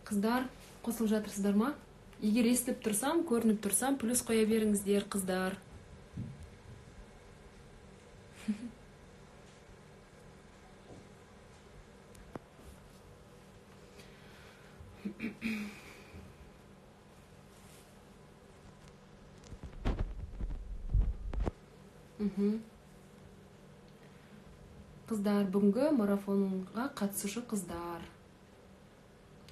Қыздар, қосылып жатырсыздар ма? Егер естіліп тұрсам, көрініп тұрсам, плюс қоя беріңіздер, қыздар. Қыздар, бүгінгі марафонға қатысушы қыздар.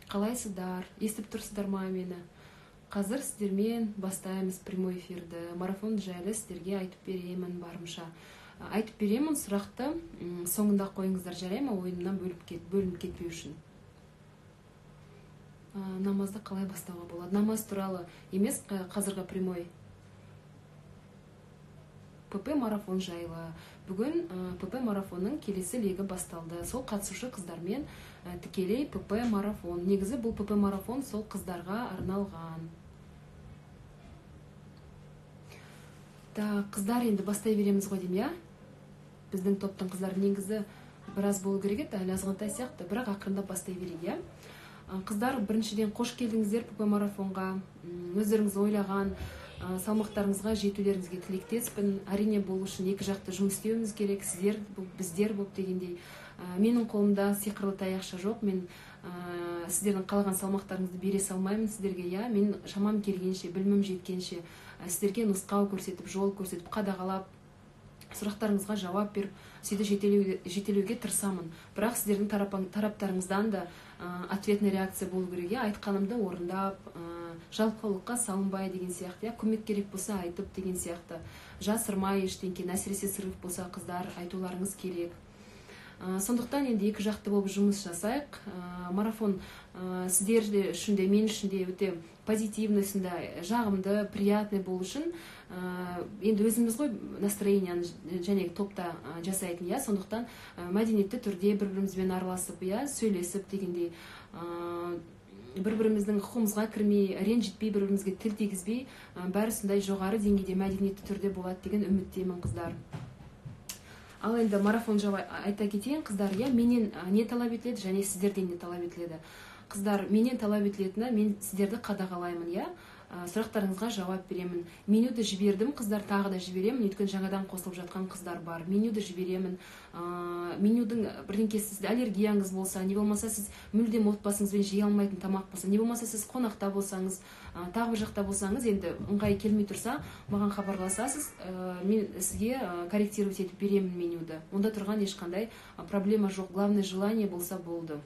Қалайсыздар? Естіп тұрсыздар ма мені? Қазір сіздермен бастаймыз прямой эфирді. Марафон жайлы сіздерге айтып беремін барымша. Айтып беремін, сұрақты соңында қойыңыздар, жарай ма? Ойынымнан бөлініп кетпеу үшін. Намазды қалай бастауға болады? Намаз туралы емес, қазіргі прямой ПП марафон жайлы. Бүгін ПП марафонның келесі легі басталды. Сол қатысушы қыздармен тікелей ПП марафон. Негізі бұл ПП марафон сол қыздарға арналған. Қыздар, енді бастай береміз ғой дейм, я? Біздің топтың қыздар негізі біраз болу керек еді, әлі азғантай сияқты, бірақ ақырында бастай берейік, я? Қыздар, біріншіден қош келдіңіздер ПП марафонға. Өздеріңіз ойлаған салмақтарыңызға жетулеріңізге тілектеспін. Әрине бұл үшін екі жақты жұмыс істеуіміз керек, сіздер, біздер болып дегендей. Менің қолымда сиқырлы таяқша жоқ, мен сіздердің қалаған салмақтарыңызды бере салмаймын сіздерге, я? Мен шамам келгенше, білімім жеткенше сіздерге нұсқау көрсетіп, жол көрсетіп, қадағалап, сұрақтарыңызға жауап беріп, сөйтіп жетелеуге тырысамын. Бірақ сіздердің тараптарыңыздан да ответный реакция болу керек, я? Айтқанымды орындап, жалқаулыққа салынбай деген сияқты, көмек керек болса айтып деген сияқты, жасырмай ештеңкені, әсіресе сырғып болса қыздар айтуларыңыз керек. Сондықтан енді екі жақты болып жұмыс жасайық. Марафон сіздер үшін де, мен үшін де өте позитивный, жағымды, приятный болу үшін енді өзіміз ғой настроенияны және топта жасайтын, я? Сондықтан мәдениетті түрде бір-бірімізбен араласып, я, сөйлесіп дегендей, бір-біріміздің құқығымызға кірмей, ренжітпей, бір-бірімізге тіл тигізбей, бәрі сондай жоғары деңгейде мәдениетті түрде болады деген үміттемін, қыздар. Ал енді марафон жайлы айта кетейін, қыздар, я, менен не талап етіледі және сіздерден не талап етіледі. Қыздар, менен талап етілетіні, мен сіздерді қадағалаймын, я? Сұрақтарыңызға жауап беремін. Менюді жібердім, қыздар, тағы да жіберемін, өйткені жаңадан қосылып жатқан қыздар бар. Менюді жіберемін. Менюдің бірдеңке сізде аллергияңыз болса, не болмаса сіз мүлдем отбасыңызбен жей алмайтын тамақ болса, не болмаса сіз қонақта болсаңыз, тағы бір жақта болсаңыз, енді ыңғай келмей тұрса, маған хабарласасыз, мен сізге корректировать етіп беремін менюді. Онда тұрған ешқандай проблема жоқ, главное желание болса болды.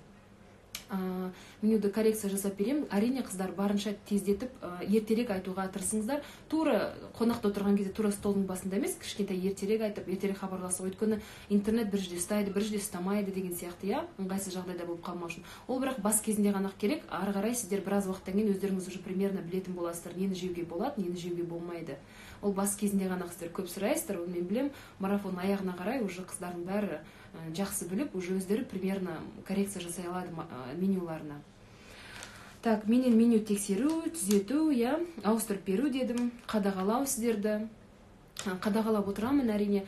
Менюді коррекция жасап беремін. Әрине, қыздар, барынша тездетіп, ертерек айтуға тырысыңыздар. Тура қонақта отырған кезде тура столдың басында емес, кішкентай ертерек айтып, ертерек хабарласып, өйткені интернет бір жерде ұстайды, бір жерде ұстамайды деген сияқты, я? Ыңғайсыз жағдайда болып қалмау үшін. Ол бірақ бас кезінде ғана керек. Ары қарай сіздер біраз уақыттан кейін өздеріңіз уже примерно білетін боласыздар, нені жеуге болады, нені жеуге болмайды. Ол бас кезінде ғана сіздер көп сұрайсыздар, мен білем, марафон аяғына қарай уже қыздардың бәрі жақсы біліп, уже өздері примерно коррекция жасай алады менюларына. Так, менен меню тексеру, түзету, я, ауыстырып беру дедім, қадағалау сіздерді. Қадағалап отырамын, әрине,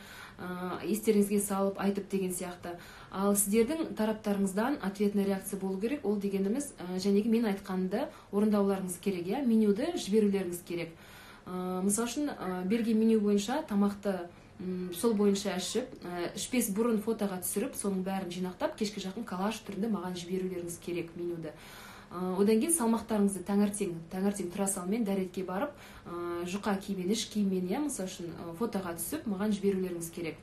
естеріңізге салып, айтып деген сияқты. Ал сіздердің тараптарыңыздан ответный реакция болу керек, ол дегеніміз, жәнегі мен айтқанды орындауларыңыз керек, я, менюді жіберулеріңіз керек. Мысал үшін, берген меню бойынша тамақты сол бойынша ішпес бұрын фотоға түсіріп, соның бәрін жинақтап, кешке жақын коллаж түрінде маған жіберулеріңіз керек менюді. Одан кейін салмақтарыңызды таңертең тұра салмен дәретке барып, жұқа киіммен, іш киіммен, я, мысал үшін фотоға түсіп, маған жіберулеріңіз керек.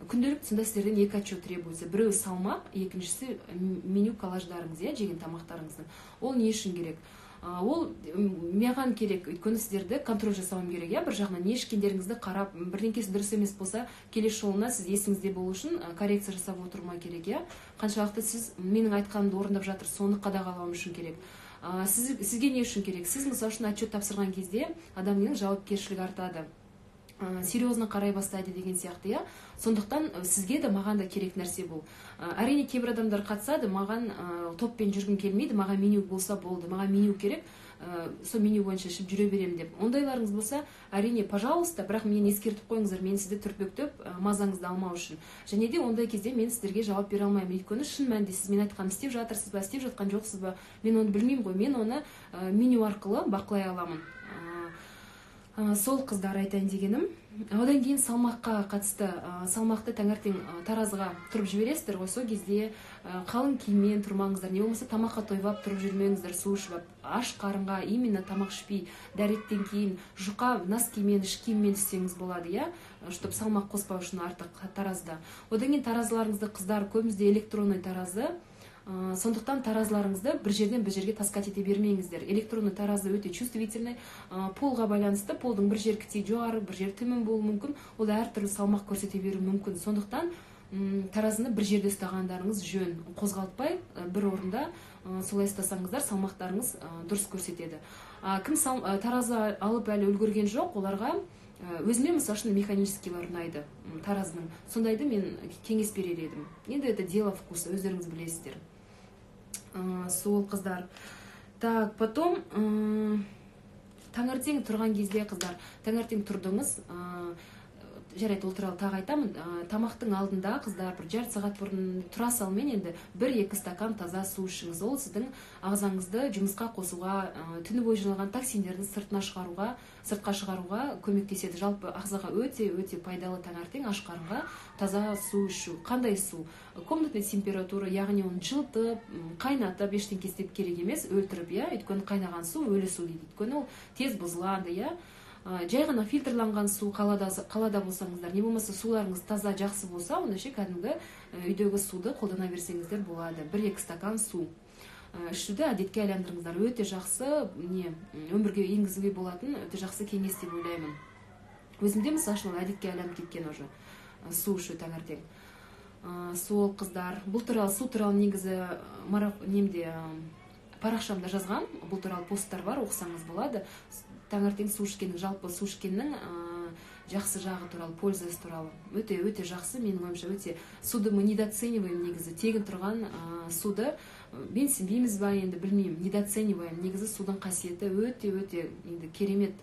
Күнделік сонда сіздерден екі отчет требуется. Біреуі салмақ, екіншісі меню коллаждарыңыз, я, жеген тамақтарыңыздың. Ол не үшін керек? Ол маған керек, өйткені сіздерді контроль жасауым керек, я? Бір жағынан не ішкендеріңізді қарап, бірдеңкесі дұрыс емес болса, келесі жолына сіз есіңізде болу үшін коррекция жасап отырмай керек, я? Қаншалықты сіз менің айтқанымды орындап жатыр, соны қадағалауым үшін керек. Сізге не үшін керек? Сіз, мысал үшін, отчет тапсырған кезде адамның жауапкершілігі артады. серьезно қарай бастайды деген сияқты, иә. Сондықтан сізге де маған да керек нәрсе бұл. Әрине кейбір адамдар қатысады, маған топпен жүргім келмейді, маған меню болса болды, маған меню керек, сол меню бойынша ішіп жүре беремін деп. Ондайларыңыз болса, әрине, пожалуйста, бірақ мені ескертіп қойыңыздар, мен сізді түртпектеп мазаңызды алмау үшін. Және де ондай кезде мен сіздерге жауап бере алмаймын. Өйткені шын мәнінде сіз мен айтқан істеп жатырсыз ба, істеп жатқан жоқсыз ба, мен оны білмеймін ғой. Мен оны меню арқылы бақылай аламын. Сол қыздар айтайын дегенім. Одан кейін салмаққа қатысты, салмақты таңертең таразыға тұрып жібересіздер ғой, сол кезде қалың киіммен тұрмаңыздар, не болмаса тамаққа тойвап тұрып жүрмеңіздер, су ішіп. Аш қарынға именно тамақ ішпей, дәреттен кейін жұқа носкимен, іш киіммен түссеңіз болады, иә, чтобы салмақ қоспау үшін артық таразда. Одан кейін таразыларыңызды қыздар, көбімізде электронный таразы. Сондықтан таразыларыңызды бір жерден бір жерге таскать ете бермеңіздер. Электронный таразы өте чувствительный, полға байланысты, полдың бір жер кітей жоғары, бір жер төмен болуы мүмкін, ол әртүрлі салмақ көрсете беруі мүмкін. Сондықтан таразыны бір жерде ұстағандарыңыз жөн, қозғалтпай бір орында солай ұстасаңыздар, салмақтарыңыз дұрыс көрсетеді. Кім таразы алып әлі үлгерген жоқ, оларға өзіме мысалы үшін механическийлар ұнайды таразының. Сондайды мен кеңес берер едім. Енді это дело вкуса, өздеріңіз білесіздер. Сол қыздар. Так, потом таңертең тұрған кезде, қыздар, таңертең тұрдыңыз, жарайды, ол туралы тағы айтамын. Тамақтың алдында, қыздар, бір жарты сағат бұрын тұра салмен енді 1-2 стакан таза су ішіңіз. Ол сіздің ағзаңызды жұмысқа қосуға, түні бойы жиналған токсиндерді сыртқа шығаруға көмектеседі. Жалпы ағзаға өте пайдалы таңертең аш қарынға таза су ішу. Қандай су? Комнатный температура, яғни оны жылытып, қайнатып, ештеңке істеп керек емес, өлтіріп, иә. Өйткені қайнаған су өлі су дейді. Өйткені ол тез бұзылады, иә. Жай ғана фильтрланған су қалада болсаңыздар, не болмаса суларыңыз таза жақсы болса, онда ше кәдімгі үйдегі суды қолдана берсеңіздер болады. 1-2 стакан су ішуді әдетке айландырыңыздар. Өте жақсы, өмірге енгізуге болатын өте жақсы кеңес деп ойлаймын. Өзімде мысалы әдетке айланып кеткен уже су ішу таңертең. Сол қыздар, бұл туралы су туралы негізі парақшамда жазған, бұл туралы посттар бар, оқысаңыз болады. Таңертең су ішкеннің, жалпы су ішкеннің жақсы жағы туралы, пользасы туралы. Өте жақсы, менің ойымша, өте суды мы недооцениваем негізі. Тегін тұрған суды менсінбейміз ба, енді білмеймін, недооцениваем. Негізі судың қасиеті өте енді керемет.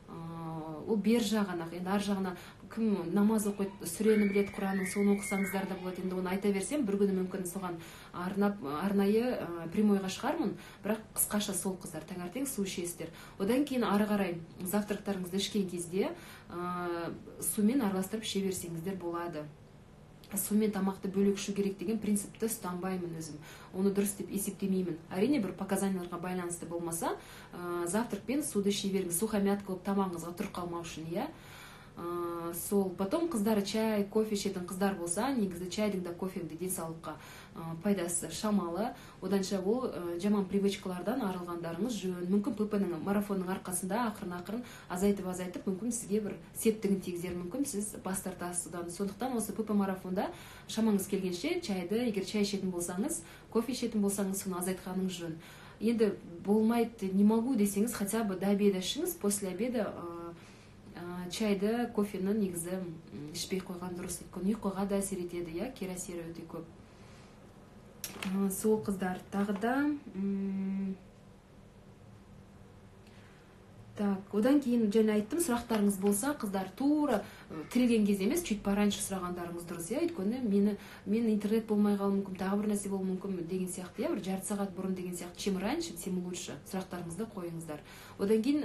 Ол бер жағына, енді ар жағына кім намаз оқиды, сүрені біледі, Құранның, соны оқысаңыздар да болады. Енді оны айта берсем, бір күні мүмкін соған арнайы прямойға шығармын, бірақ қысқаша сол қыздар, таңертең су ішесіздер. Одан кейін ары қарай завтрактарыңызды ішкен кезде сумен араластырып іше берсеңіздер болады. Сумен тамақты бөлек ішу керек деген принципті ұстанбаймын өзім. Оны дұрыс деп есептемеймін. Әрине бір показанияларға байланысты болмаса, завтракпен суды іше беріңіз. Сухомят қылып тамағыңызға тұрып қалмау үшін, иә. Сол. Потом қыздары чай, кофе ішетін қыздар болса, негізі чайдың да кофенің де денсаулыққа пайдасы шамалы. Оданша ол жаман привычкалардан арылғандарыңыз жөн. Мүмкін ПП-нің марафонның арқасында ақырын азайтып, мүмкін сізге бір септігін тигізер, мүмкін сіз бас тартасыз одан. Сондықтан осы ПП марафонда шамаңыз келгенше чайды, егер чай ішетін болсаңыз, кофе ішетін болсаңыз, соны азайтқаныңыз жөн. Енді болмайды, не могу десеңіз, хотя бы до обеда ішіңіз, после обеда чайды, кофені негізі ішпей қойған дұрыс. Өйткені ұйқыға да әсер етеді, иә, кері әсері өте көп. Сол қыздар, тағы да так, одан кейін және айттым, сұрақтарыңыз болса, қыздар тура тірелген кезде емес, чуть пораньше сұрағандарыңыз дұрыс, иә. Өйткені мен интернет болмай қалуы мүмкін, тағы бір нәрсе болуы мүмкін деген сияқты, иә, бір жарты сағат бұрын деген сияқты. Чем раньше, тем лучше. Сұрақтарыңызды қойыңыздар. Одан кейін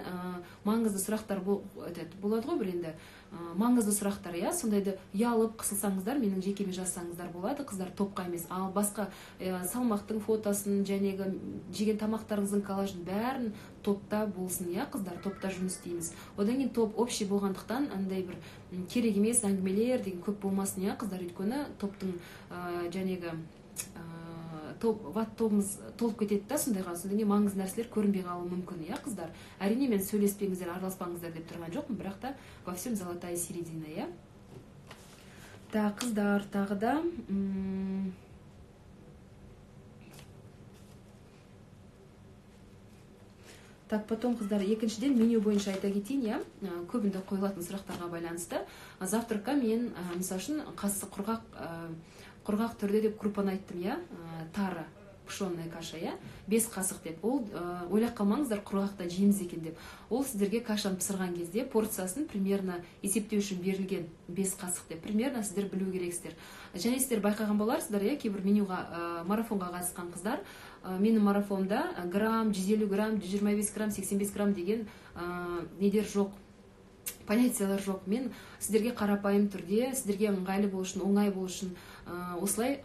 маңызды сұрақтар болады ғой, бір енді маңызды сұрақтар, иә, сондайды ұялып қысылсаңыздар, менің жекеме жазсаңыздар болады, қыздар, топқа емес. Ал басқа салмақтың фотосын, жәнегі жеген тамақтарыңыздың коллажын бәрін топта болсын, иә, қыздар, топта жұмыс істейміз. Одан кейін топ общий болғандықтан андай бір керек емес әңгімелер деген көп болмасын, иә, қыздар, өйткені топтың жәнегі тобымыз толып кетеді да, сондайға, содан кейін маңызды нәрселер көрінбей қалуы мүмкін, иә, қыздар. Әрине мен сөйлеспеңіздер, араласпаңыздар деп тұрған жоқпын, бірақ та во всем золотая середина, иә. Так, қыздар, тағы да Так, потом қыздар, екіншіден меню бойынша айта кетейін, иә, көбінде қойылатын сұрақтарға байланысты. Завтракка мен, мысалы үшін, құрғақ түрде деп крупаны айттым, иә, тары, пшенная каша, иә, 5 қасық деп. Ол ойлап қалмаңыздар құрғақта жейміз екен деп. Ол сіздерге кашаны пісірген кезде порциясын примерно есептеу үшін берілген 5 қасық деп. Примерно сіздер білу керексіздер. Және сіздер байқаған боларсыздар, иә, кейбір менюға, марафонға қатысқан қыздар, менің марафонда грамм, 150 грамм, 125 грамм, 85 грамм деген недер жоқ, понятиялар жоқ. Мен сіздерге қарапайым түрде, сіздерге ыңғайлы болу үшін, оңай болу үшін осылай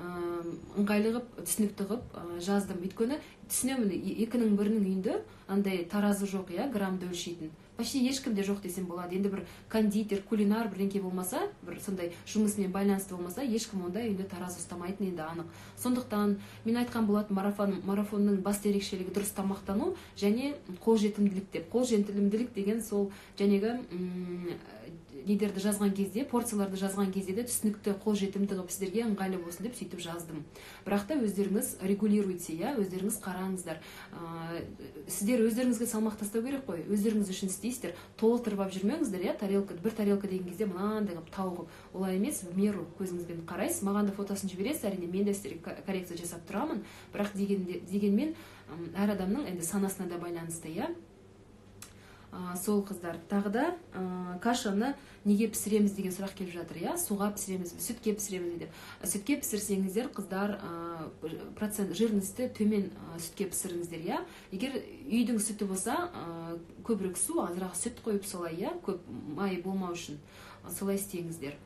ыңғайлы қылып, түсінікті қылып жаздым. Өйткені түсінемін, екінің бірінің үйінде андай таразы жоқ, иә, граммды өлшейтін. Почти ешкімде жоқ десем болады. Енді бір кондитер, кулинар бірдеңке болмаса, бір сондай жұмысымен байланысты болмаса, ешкім ондай үйінде таразы ұстамайтын енді анық. Сондықтан мен айтқан болатын марафонның басты ерекшелігі дұрыс тамақтану және қолжетімділік деп. Қолжетімділік деген сол жәнегі недерді жазған кезде, порцияларды жазған кезде де түсінікті қолжетімді қылып сіздерге ыңғайлы болсын деп сөйтіп жаздым. Бірақ та өздеріңіз регулируйте, иә, өздеріңіз қараңыздар. Сіздер өздеріңізге салмақ тастау керек қой, өздеріңіз үшін істейсіздер, толтырып алып жүрмеңіздер, иә, бір тарелка деген кезде мынандай қылып тауып, олай емес, в меру көзіңізбен қарайсыз. Маған да фотосын жібересіз, әрине мен де сіздерге коррекция жасап тұрамын, бірақ дегенмен әр адамның енді санасына да байланысты, иә. Сол қыздар, тағы да кашаны неге пісіреміз деген сұрақ келіп жатыр, иә, суға пісіреміз, сүтке пісіреміз деп. Сүтке пісірсеңіздер, қыздар, процент жирності төмен сүтке пісіріңіздер, иә. Егер үйдің сүті болса, көбірек су, азырақ сүт қойып солай, иә, көп май болмау үшін солай істеңіздер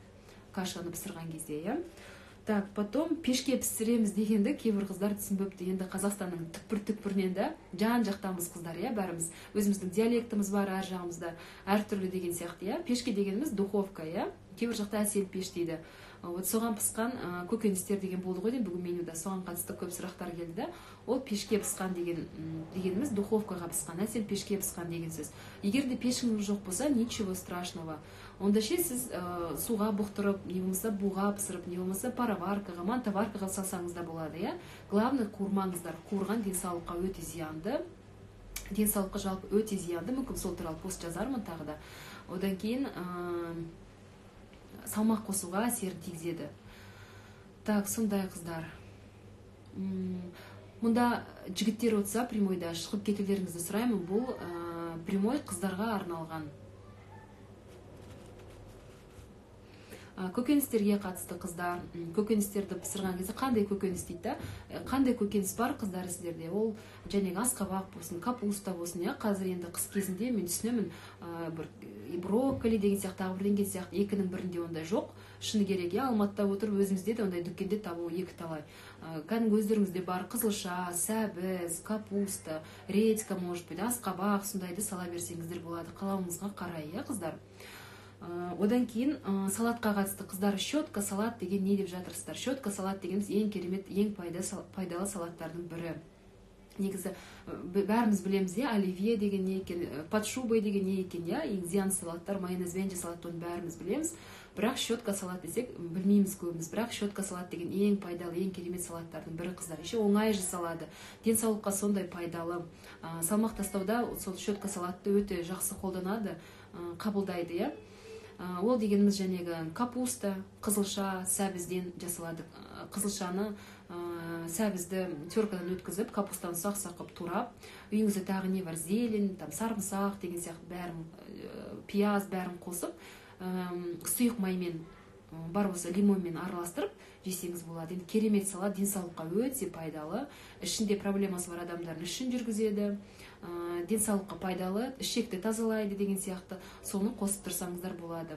кашаны пісірген кезде, иә. Так, потом пешке пісіреміз дегенді кейбір қыздар түсінбепті. Енді Қазақстанның түкпір-түкпірінен де жан-жақтамыз қыздар, иә, бәріміз. Өзіміздің диалектіміз бар, әр жағымызда әртүрлі деген сияқты, иә. Пешке дегеніміз духовка, иә. Кейбір жақта әсел пеш дейді. Вот соған пысқан көкөністер деген болды ғой деймін, бүгін менюда соған қатысты көп сұрақтар келді. Ол пешке пысқан дегеніміз духовкаға пысқан, әсел пешке пысқан деген сөз. Егер де пешіңіз жоқ болса, ничего страшного. Онда ше сіз суға бұқтырып, не болмаса буға пісіріп, не болмаса пароваркаға, мантоваркаға салсаңыз да болады, иә. Главное, қуырмаңыздар. Қуырған денсаулыққа өте зиянды. Денсаулыққа жалпы өте зиянды. Мүмкін сол туралы пост жазармын тағы да. Одан кейін салмақ қосуға әсер тигізеді. Так, сондай қыздар. Мұнда жігіттер отса, прямойда шығып кетулеріңізді сұраймын. Бұл прямой қыздарға арналған. Көкөністерге қатысты қыздар, көкөністерді пісірген кезде қандай көкөніс дейді, қандай көкөніс бар қыздар сіздерде, ол жәнегі асқабақ болсын, капуста болсын, иә, қазір енді қыс кезінде мен түсінемін, бір брокколи деген сияқты, бірдеңе сияқты, екінің бірінде ондай жоқ, шыны керек, иә, Алматыда отырып өзімізде де ондай дүкенде табу екі талай. Кәдімгі өздеріңізде бар қызылша, сәбіз, капуста, редька, может быть, асқабақ, сондайды сала берсеңіздер болады, қалауыңызға қарай, иә, қыздар. Одан кейін салатқа қатысты қыздар, щетка салат деген не деп жатырсыздар? Щетка салат дегеніміз ең керемет, ең пайдалы салаттардың бірі. Негізі бәріміз білеміз, иә, оливье деген не екен, под шубой деген не екен, иә, ең зиян салаттар, майонезбен жасалатын бәріміз білеміз. Бірақ щетка салат десек білмейміз көбіміз. Бірақ щетка салат деген ең пайдалы, ең керемет салаттардың бірі қыздар. Еще оңай жасалады. Денсаулыққа сондай пайдалы. Салмақ тастауда сол щетка салатты өте жақсы қолданады, қабылдайды, иә. Ол дегеніміз жәнегі капуста, қызылша, сәбізден жасалады. Қызылшаны, сәбізді теркадан өткізіп, капустаны сақ-сақып турап, үйіңізде тағы не бар, зелень, сарымсақ деген сияқты бәрін, пияз бәрін қосып, сұйық маймен, бар болса лимонмен араластырып жесеңіз болады. Енді керемет салат, денсаулыққа өте пайдалы. Ішінде проблемасы бар адамдардың ішін жүргізеді, денсаулыққа пайдалы, ішекті тазалайды деген сияқты, соны қосып тұрсаңыздар болады.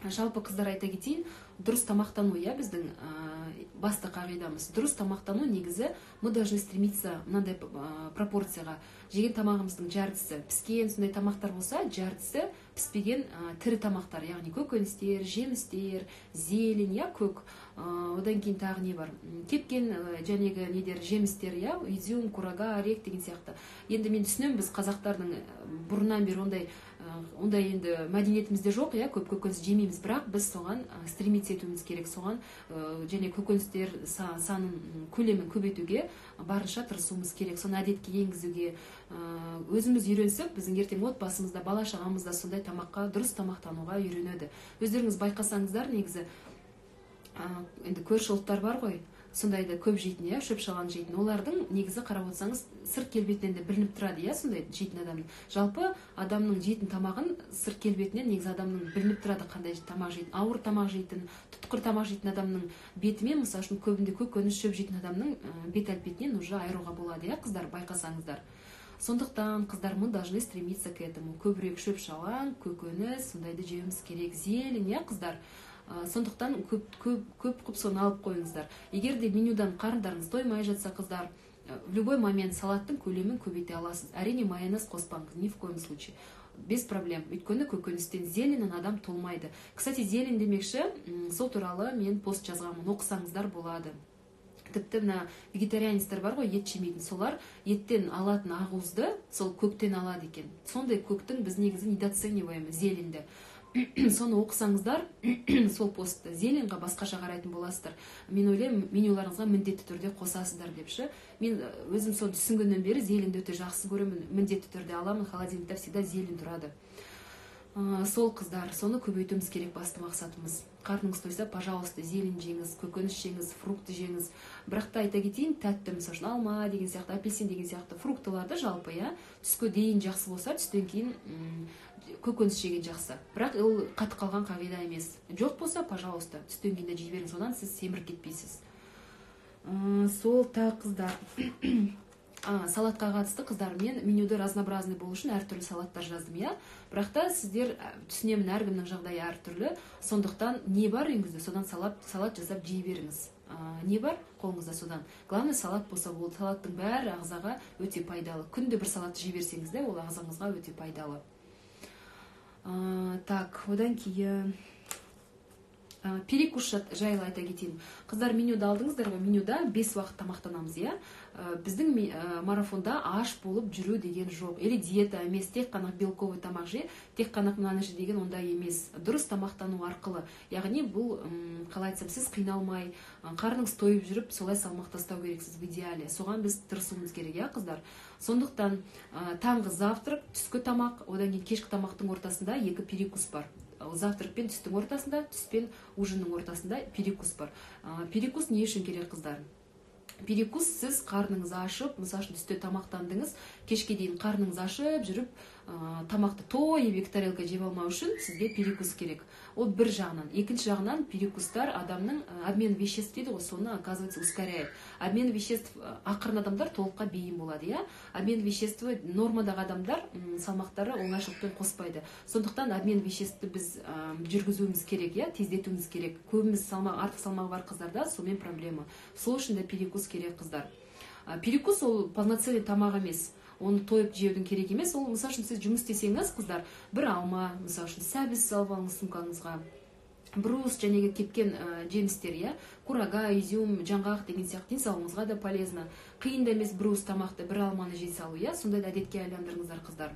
Жалпы қыздар айта кетейін, дұрыс тамақтану, иә, біздің басты қағидамыз. Дұрыс тамақтану негізі, мы должны стремиться мынандай пропорцияға. Жеген тамағымыздың жартысы піскен, сондай тамақтар болса, жартысы піспеген тірі тамақтар, яғни көкөністер, жемістер, зелень, иә, көк. Одан кейін тағы не бар? Кепкен жәнегі недер жемістер, иә, изюм, курага, орек деген сияқты. Енді мен түсінемін, біз қазақтардың бұрыннан бері ондай ондай енді мәдениетімізде жоқ, иә, көп көкөніс жемейміз, бірақ біз соған стремиться етуіміз керек, соған және көкөністер санын көлемін көбейтуге барынша тырысуымыз керек, соны әдетке енгізуге өзіміз үйренсек, біздің ертең отбасымызда, бала шағамыз да сондай тамаққа, дұрыс тамақтануға үйренеді. Өздеріңіз байқасаңыздар, негізі енді көрші ұлттар бар ғой, сондайды көп жейтін, иә, шөп шалғын жейтін, олардың негізі қарап отырсаңыз сырт келбетінен де білініп тұрады, иә, сондай жейтін адамның. Жалпы адамның жейтін тамағын сырт келбетінен негізі адамның білініп тұрады, қандай тамақ жейтін. Ауыр тамақ жейтін, тұтқыр тамақ жейтін адамның бетімен, мысалы үшін көбінде көкөніс шөп жейтін адамның бет әлпетінен уже айыруға болады, иә, қыздар, байқасаңыздар. Сондықтан қыздар, мы должны стремиться к этому. Көбірек шөп шалаң, көкөніс, сондайды жеуіміз керек, зелень, иә, қыздар. Сондықтан көп соны алып қойыңыздар. Егер де менюдан қарындарыңыз тоймай жатса, қыздар, в любой момент салаттың көлемін көбейте аласыз. Әрине майонез қоспаңыз, ни в коем случае. Без проблем. Өйткені көкөністен, зеленнен адам толмайды. Кстати, зелень демекші, сол туралы мен пост жазғанмын, оқысаңыздар болады. Тіпті мына вегетарианецтер бар ғой, ет жемейтін, солар еттен алатын ақуызды сол көктен алады екен. Сондай көктің біз негізі недооцениваем, зеленді. Соны оқысаңыздар, сол постты зеленға басқаша қарайтын боласыздар. Мен ойлаймын, менюларыңызға міндетті түрде қосасыздар депші. Мен өзім соны түсінгеннен бері зеленді өте жақсы көремін, міндетті түрде аламын, холодильникте всегда зелень тұрады. Сол қыздар, соны көбейтуіміз керек, басты мақсатымыз. Қарныңыз тойса, пожалуйста, зелень жеңіз, көкөніс жеңіз, фрукты жеңіз. Бірақ та айта кетейін, тәтті, мысалы, алма деген сияқты, апельсин деген сияқты фруктыларды жалпы, иә, түске дейін жақсы болса, түстен кейін көкөніс жеген жақсы. Бірақ ол қатып қалған қағида емес. Жоқ болса, пожалуйста, түстен кейін де жей беріңіз, содан сіз семіріп кетпейсіз. Сол та қыздар. Салатқа қатысты, қыздар, мен менюді разнообразный болу үшін әртүрлі салаттар жаздым, иә. Бірақ та сіздер түсінемін, әркімнің жағдайы әртүрлі. Сондықтан не бар үйіңізде, содан салат жасап жей беріңіз. Не бар қолыңызда, содан. Главное, салат болса болды. Салаттың бәрі ағзаға өте пайдалы. Күнде бір салат жей берсеңіз де, ол ағзаңызға өте пайдалы. Так, одан кейін перекус жайлы айта кетейін. Қыздар, менюді алдыңыздар ғой, менюда 5 уақыт тамақтанамыз, иә. Біздің марафонда аш болып жүру деген жоқ. Или диета емес, тек қана белковый тамақ же, тек қана мынаны же деген ондай емес. Дұрыс тамақтану арқылы. Яғни бұл, қалай айтсам, сіз қиналмай, қарныңыз тойып жүріп, солай салмақ тастау керексіз в идеале. Соған біз тырысуымыз керек, иә, қыздар. Сондықтан таңғы завтрак, түскі тамақ, одан кейін кешкі тамақтың ортасында 2 перекус бар. Завтрак пен түстің ортасында, түс пен ужинның ортасында перекус бар. Перекус не үшін керек, қыздар? Перекус сіз қарныңыз ашып, мысалы үшін түсте тамақтандыңыз, кешке дейін қарныңыз ашып жүріп, тамақты той екі тарелка жеп алмау үшін сізге перекус керек. Ол бір жағынан. Екінші жағынан перекустар адамның обмен веществ дейді ғой, соны, оказывается, ускоряет. Обмен веществ ақырын адамдар толыққа бейім болады, иә? Обмен веществі нормадағы адамдар салмақтары оңайшылықпен қоспайды. Сондықтан обмен веществті біз жүргізуіміз керек, иә, тездетуіміз керек. Көбіміз артық салмағы бар қыздарда, сонымен проблема. Сол үшін де перекус керек, қыздар. Перекус ол полноценный тамақ емес. Оны тойып жеудің керек емес. Ол, мысалы үшін, сіз жұмыс істесеңіз, қыздар, бір алма, мысалы үшін, сәбіз салып алыңыз сумкаңызға. Брус, жәнегі кепкен жемістер, иә, курага, изюм, жаңғақ деген сияқты денсаулығыңызға да полезно. Қиын да емес брус тамақты, бір алманы жей салу, иә, сондай әдетке айландырыңыздар, қыздар.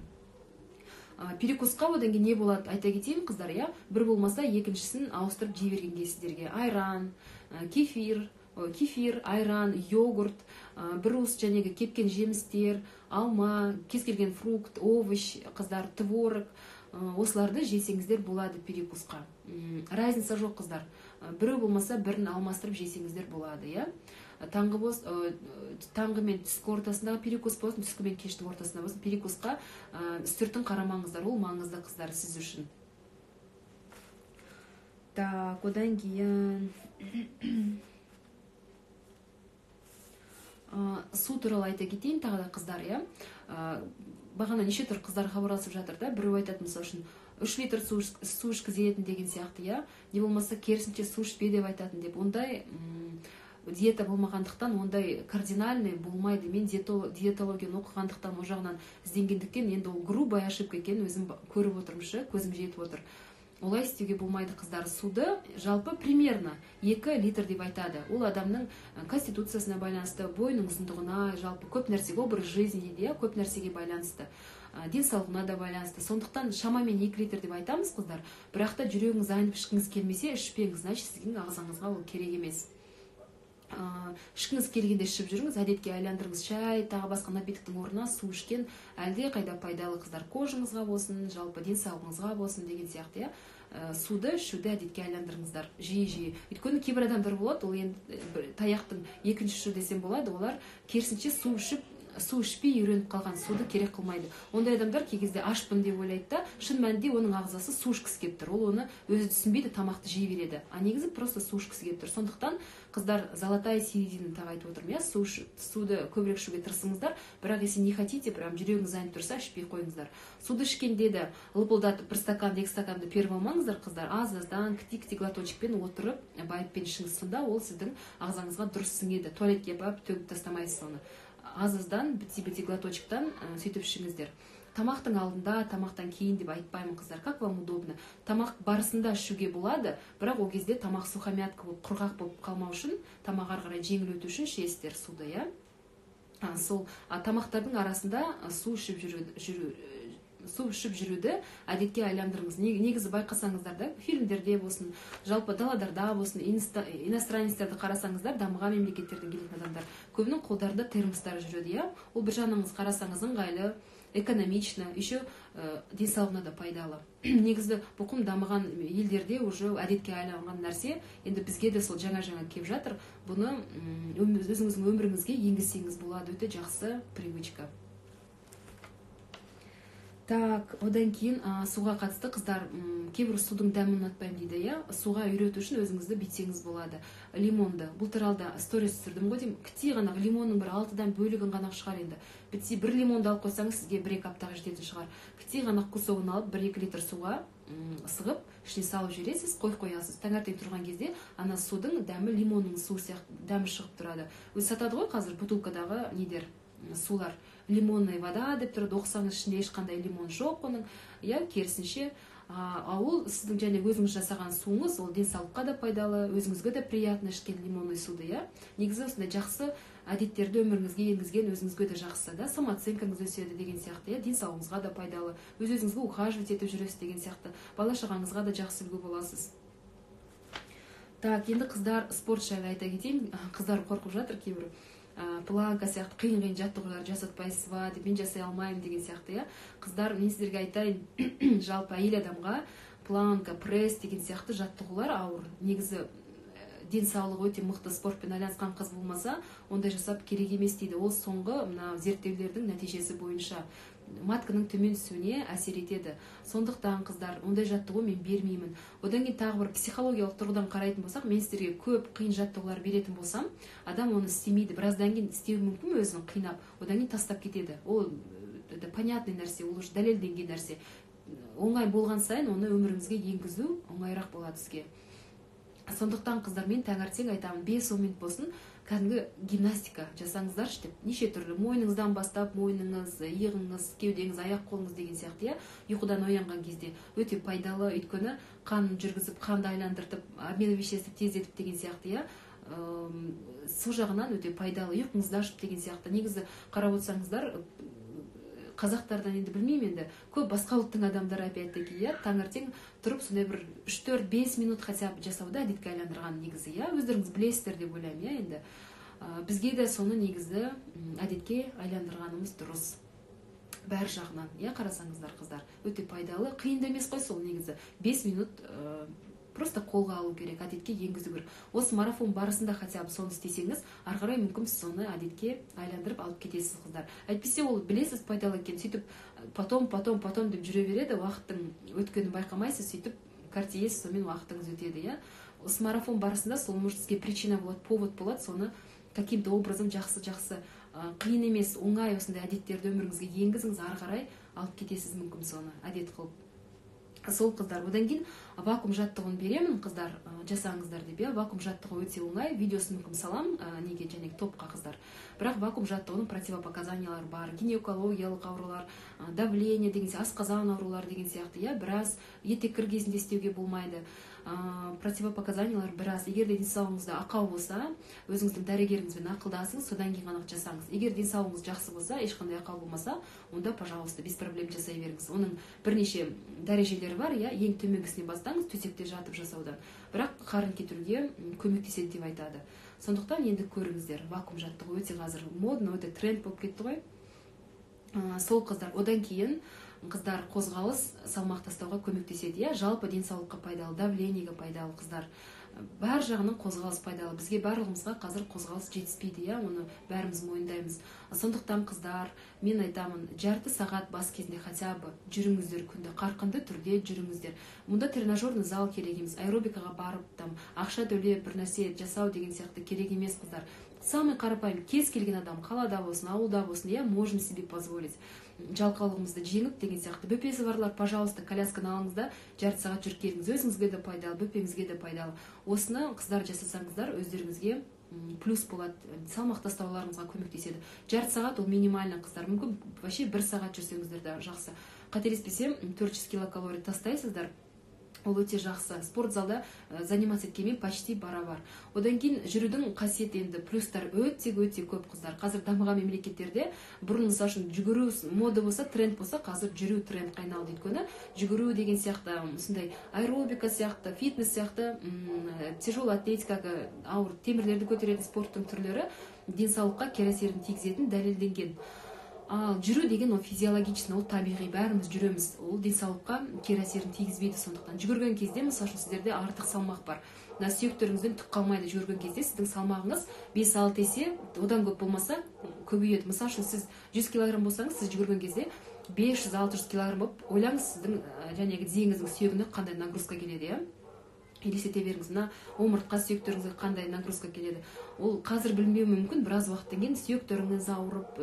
Перекусқа одан кейін не болады, айта кетейін, қыздар, иә, бір болмаса екіншісін ауыстырып жей бергенге сіздерге айран, кефир, айран, йогурт, брус, жәнегі кепкен жемістер, алма, кез келген фрукт, овощ, қыздар, творог, осыларды жесеңіздер болады перекусқа. Разница жоқ, қыздар. Бірі болмаса бірін алмастырып жесеңіздер болады, иә. Таңғы мен түскі ортасындағы перекус болсын, түскі мен кештің ортасында болсын, перекусқа үстіртін қарамаңыздар, ол маңызды, қыздар, сіз үшін. Так, одан кейін су туралы айта кетейін, тағы да, қыздар, иә. Бағана неше түр қыздар хабарласып жатыр да, біреу айтады, мысалы үшін 3 литр су ішкізетін деген сияқты, иә. Не болмаса керісінше су ішпе деп айтатын деп. Ондай диета болмағандықтан, ондай кардинальный болмайды. Мен диетологияны оқығандықтан, о жағынан ізденгендіктен, енді ол грубая ошибка екенін өзім көріп отырмын, көзім жетіп отыр. олай істеуге болмайды қыздар. Суды жалпы примерно 2 литр деп айтады. Ол адамның конституциясына байланысты, бойының ұзындығына, жалпы көп нәрсеге, образ жизни дейді, көп нәрсеге байланысты, денсаулығына да байланысты. Сондықтан шамамен 2 литр деп айтамыз қыздар. Бірақ та жүрегіңіз айнып ішкіңіз келмесе, ішпеңіз, значит сіздің ағзаңызға ол керек емес. Ішкіңіз келгенде ішіп жүріңіз, әдетке айландырыңыз. Шай, тағы басқа напитоктың орнына су ішкен әлде қайда пайдалы қыздар. Кожаңызға болсын, жалпы денсаулығыңызға болсын деген сияқты, суды ішуді әдетке айландырыңыздар жиі-жиі. Өйткені кейбір адамдар болады, ол енді таяқтың екінші ұшы десем болады, олар керісінше су ішпей үйреніп қалған, суды керек қылмайды. Ондай адамдар кей кезде ашпын деп ойлайды да, шын мәнінде оның ағзасы су ішкісі келіп тұр. Ол оны өзі түсінбейді, тамақты жей береді. Негізі просто су ішкісі келіп тұр. Сондықтан қыздар золотая середина тағы айтып отырмын, суды көбірек ішуге тырысыңыздар, бірақ если не хотите, прям жүрегіңіз айнып тұрса, ішпей қойыңыздар. Суды ішкенде де лыпылдатып 1 стакан, 2 стаканды періп алмаңыздар қыздар. Аз-аздан кіти-кіти глоточкпен отырып, байыппен ішіңіз, сонда ол сіздің ағзаңызға дұрыс сіңеді. Туалетке барып төгіп тастамайсыз оны. Аз-аздан бітти-бітти глоточктан сөйтіп ішіңіздер. Тамақтың алдында, тамақтан кейін деп айтпаймын қыздар, как вам удобно. Тамақ барысында ішуге болады, бірақ ол кезде тамақ сухомятка болып, құрғақ болып қалмау үшін, тамақ ары қарай жеңіл өту үшін ішесіздер суды, Сол тамақтардың арасында су ішіп жүруді әдетке айландырыңыз. Негізі байқасаңыздар да, фильмдерде болсын, жалпы даладарда болсын, иностранецтерді қарасаңыздар, дамыған мемлекеттерден келетін адамдар көбінің қолдарында термостары жүреді, Ол бір жағынан қарасаңыз ыңғайлы, экономично, еще денсаулығына да пайдалы. Негізі бұқым дамыған елдерде уже әдетке айланған нәрсе, енді бізге де сол жаңа-жаңа келіп жатыр. Бұны өзіңіздің өміріңізге енгізсеңіз болады, өте жақсы привычка. Так, одан кейін суға қатысты қыздар, кейбір судың дәмін ұнатпаймын дейді, Суға үйрету үшін өзіңізді бүйтсеңіз болады. Лимонды, бұл туралы сторис түсірдім ғой деймін, кіти ғана лимонның бір 6-дан бөлігін ғана шығар енді. Бітсе бір лимонды алып қойсаңыз, сізге 1-2 аптаға жететін шығар. Кіти ғана кусогын алып 1-2 литр суға сығып, ішіне салып жібересіз, қойасыз. Таңертең тұрған кезде ана судың дәмі лимонның суы сияқты дәмі шығып тұрады. Өзі сатады ғой қазір бутылкадағы недер, сулар. Лимонная вода деп тұрады, оқысаңыз ішінде ешқандай лимон жоқ оның, керісінше. Ол сіздің және өзіңіз жасаған суыңыз, ол денсаулыққа да пайдалы, өзіңізге де приятно ішкен лимонный суды, Негізі осындай жақсы әдеттерді өміріңізге енгізген өзіңізге де жақсы, самооценкаңыз өседі деген сияқты, денсаулығыңызға да пайдалы, өзіңізге ухаживать етіп жүресіз деген сияқты, бала-шағаңызға да жақсы үлгі боласыз. Так, енді қыздар спорт жайлы айта кетейін, қыздар қорқып жатыр кейбір. Планка сияқты қиын жаттығулар жасатпайсыз ба деп, мен жасай алмаймын деген сияқты, Қыздар, мен сіздерге айтайын, жалпы әйел адамға планка, пресс деген сияқты жаттығулар ауыр. Негізі денсаулығы өте мықты спортпен айланысқан қыз болмаса, ондай жасап керек емес дейді. Ол соңғы зерттеулердің нәтижесі бойынша матканың төмен түсуіне әсер етеді. Сондықтан қыздар, ондай жаттығу мен бермеймін. Одан кейін тағы бір психологиялық тұрғыдан қарайтын болсақ, мен сіздерге көп қиын жаттығулар беретін болсам, адам оны істемейді. Біраздан кейін істеуі мүмкін, өзін қинап, одан кейін тастап кетеді. Ол понятный нәрсе, ол уже дәлелденген нәрсе. Оңай болған сайын оны өміріңізге енгізу оңайырақ болады сізге. Сондықтан қыздар, мен таңертең айтамын, 5 минут болсын, кәдімгі гимнастика жасаңыздар, неше түрлі мойныңыздан бастап, мойныңыз, иығыңыз, кеудеңіз, аяқ қолыңыз деген сияқты, ұйқыдан оянған кезде өте пайдалы, өйткені қанын жүргізіп, қанды айландыртып, обмен веществ тездетіп деген сияқты, сол жағынан өте пайдалы, ұйқыңызды ашып деген сияқты. Негізі қарап отырсаңыздар, қазақтардан енді білмеймін, енді көп басқа ұлттың адамдары опять-таки, таңертең тұрып сондай бір 3-4-5 минут хотя бы жасауды әдетке айландырған негізі, өздеріңіз білесіздер деп ойлаймын, енді бізге де соны негізі әдетке айландырғанымыз дұрыс. Бәр жағынан, қарасаңыздар қыздар, өте пайдалы, қиын емес қой сол негізі. 5 минут просто қолға алу керек, әдетке енгізу керек. Осы марафон барысында хотя бы соны істесеңіз, ары қарай мүмкін сіз соны әдетке айландырып алып кетесіз қыздар. Әйтпесе ол білесіз пайдалы екен, сөйтіп потом деп жүре береді, уақыттың өткенін байқамайсыз, сөйтіп картиесіз, сонымен уақытыңыз өтеді, Осы марафон барысында сол сізге причина болады, повод болады, соны каким-то образом жақсы қиын емес, оңай осындай әдеттерді өміріңізге енгізіңіз, ары қарай алып кетесіз мүмкін соны әдет қылып. сол қыздар. Одан кейін вакуум жаттығуын беремін, қыздар жасаңыздар деп. Вакуум жаттығуы өте оңай, видеосын мүмкін салам неге және топқа қыздар. Бірақ вакуум жаттығуының противопоказаниялары бар, гинекологиялық аурулар, давление деген сияқты, асқазан аурулары деген сияқты, біраз еттек кір кезінде істеуге болмайды. Противопоказаниялар біраз. Егер де денсаулығыңызда ақау болса, өзіңіздің дәрігеріңізбен ақылдасыңыз, содан кейін ғана жасаңыз. Егер денсаулығыңыз жақсы болса, ешқандай ақау болмаса, онда, пожалуйста, без проблем жасай беріңіз. Оның бірнеше дәрежелері бар, ең төменгісіне бастаңыз, төсекте жатып жасаудан. Бірақ қарын кетіруге көмектеседі деп айтады. Сондықтан енді көріңіздер, вакуум жаттығу өте қазір модно, өте тренд болып кетті ғой. Сол қыздар. Одан кейін қыздар қозғалыс салмақ тастауға көмектеседі. Жалпы денсаулыққа пайдалы, давлениеге пайдалы қыздар. Бар жағынан қозғалыс пайдалы. Бізге барлығымызға қазір қозғалыс жетіспейді, оны бәріміз мойындаймыз. Сондықтан қыздар, мен айтамын, жарты сағат бас кезінде хотя бы жүріңіздер, күнде қарқынды түрде жүріңіздер. Мұнда тренажерный зал керек емес, аэробикаға барып, ақша төлеп бір нәрсе жасау деген сияқты керек емес қыздар. Самый қарапайым, кез келген адам, қалада болсын, ауылда болсын, можем себе позволить. Жалқаулығымызды жеңіп деген сияқты. Бөпесі барлар, пожалуйста, колясканы алыңыз да жарты сағат жүріп келіңіз. Өзіңізге де пайдалы, бөпеңізге де пайдалы. Осыны қыздар жасасаңыздар, өздеріңізге плюс болады, салмақ тастауларыңызға көмектеседі. Жарты сағат ол минимальный қыздар. Мүмкін вообще 1 сағат жүрсеңіздер де жақсы. Қателеспесем 400 килокалорий тастайсыздар. Ол өте жақсы. Спортзалда заниматься еткенмен почти барабар. Одан кейін жүрудің қасиеті енді плюстар өте көп қыздар. Қазір дамыған мемлекеттерде бұрын мысалы үшін жүгіру мода болса, тренд болса, қазір жүру тренд айналды. Өйткені жүгіру деген сияқты, осындай аэробика сияқты, фитнес сияқты, тяжелая атлетика, ауыр темірлерді көтеретін спорттың түрлері денсаулыққа кері әсерін тигізетіні дәлелденген. Ал жүру деген ол физиологичный, ол табиғи, бәріміз жүреміз. Ол денсаулыққа кері әсерін тигізбейді. Сондықтан жүгірген кезде, мысалы үшін сіздерде артық салмақ бар. Сүйектеріңізден түк қалмайды. Жүгірген кезде сіздің салмағыңыз 5-6 есе, одан көп болмаса көбейеді. Мысалы үшін сіз 100 килограмм болсаңыз, сіз жүгірген кезде 500-600 килограмм болып, ойлаңыз сіздің жәнегі тізеңіздің сүйегіне қандай нагрузка келеді, елестете беріңіз, омыртқа сүйектеріңізге қандай нагрузка келеді. Ол қазір білмеу мүмкін, біраз уақыттан кейін сүйектеріңіз ауырып,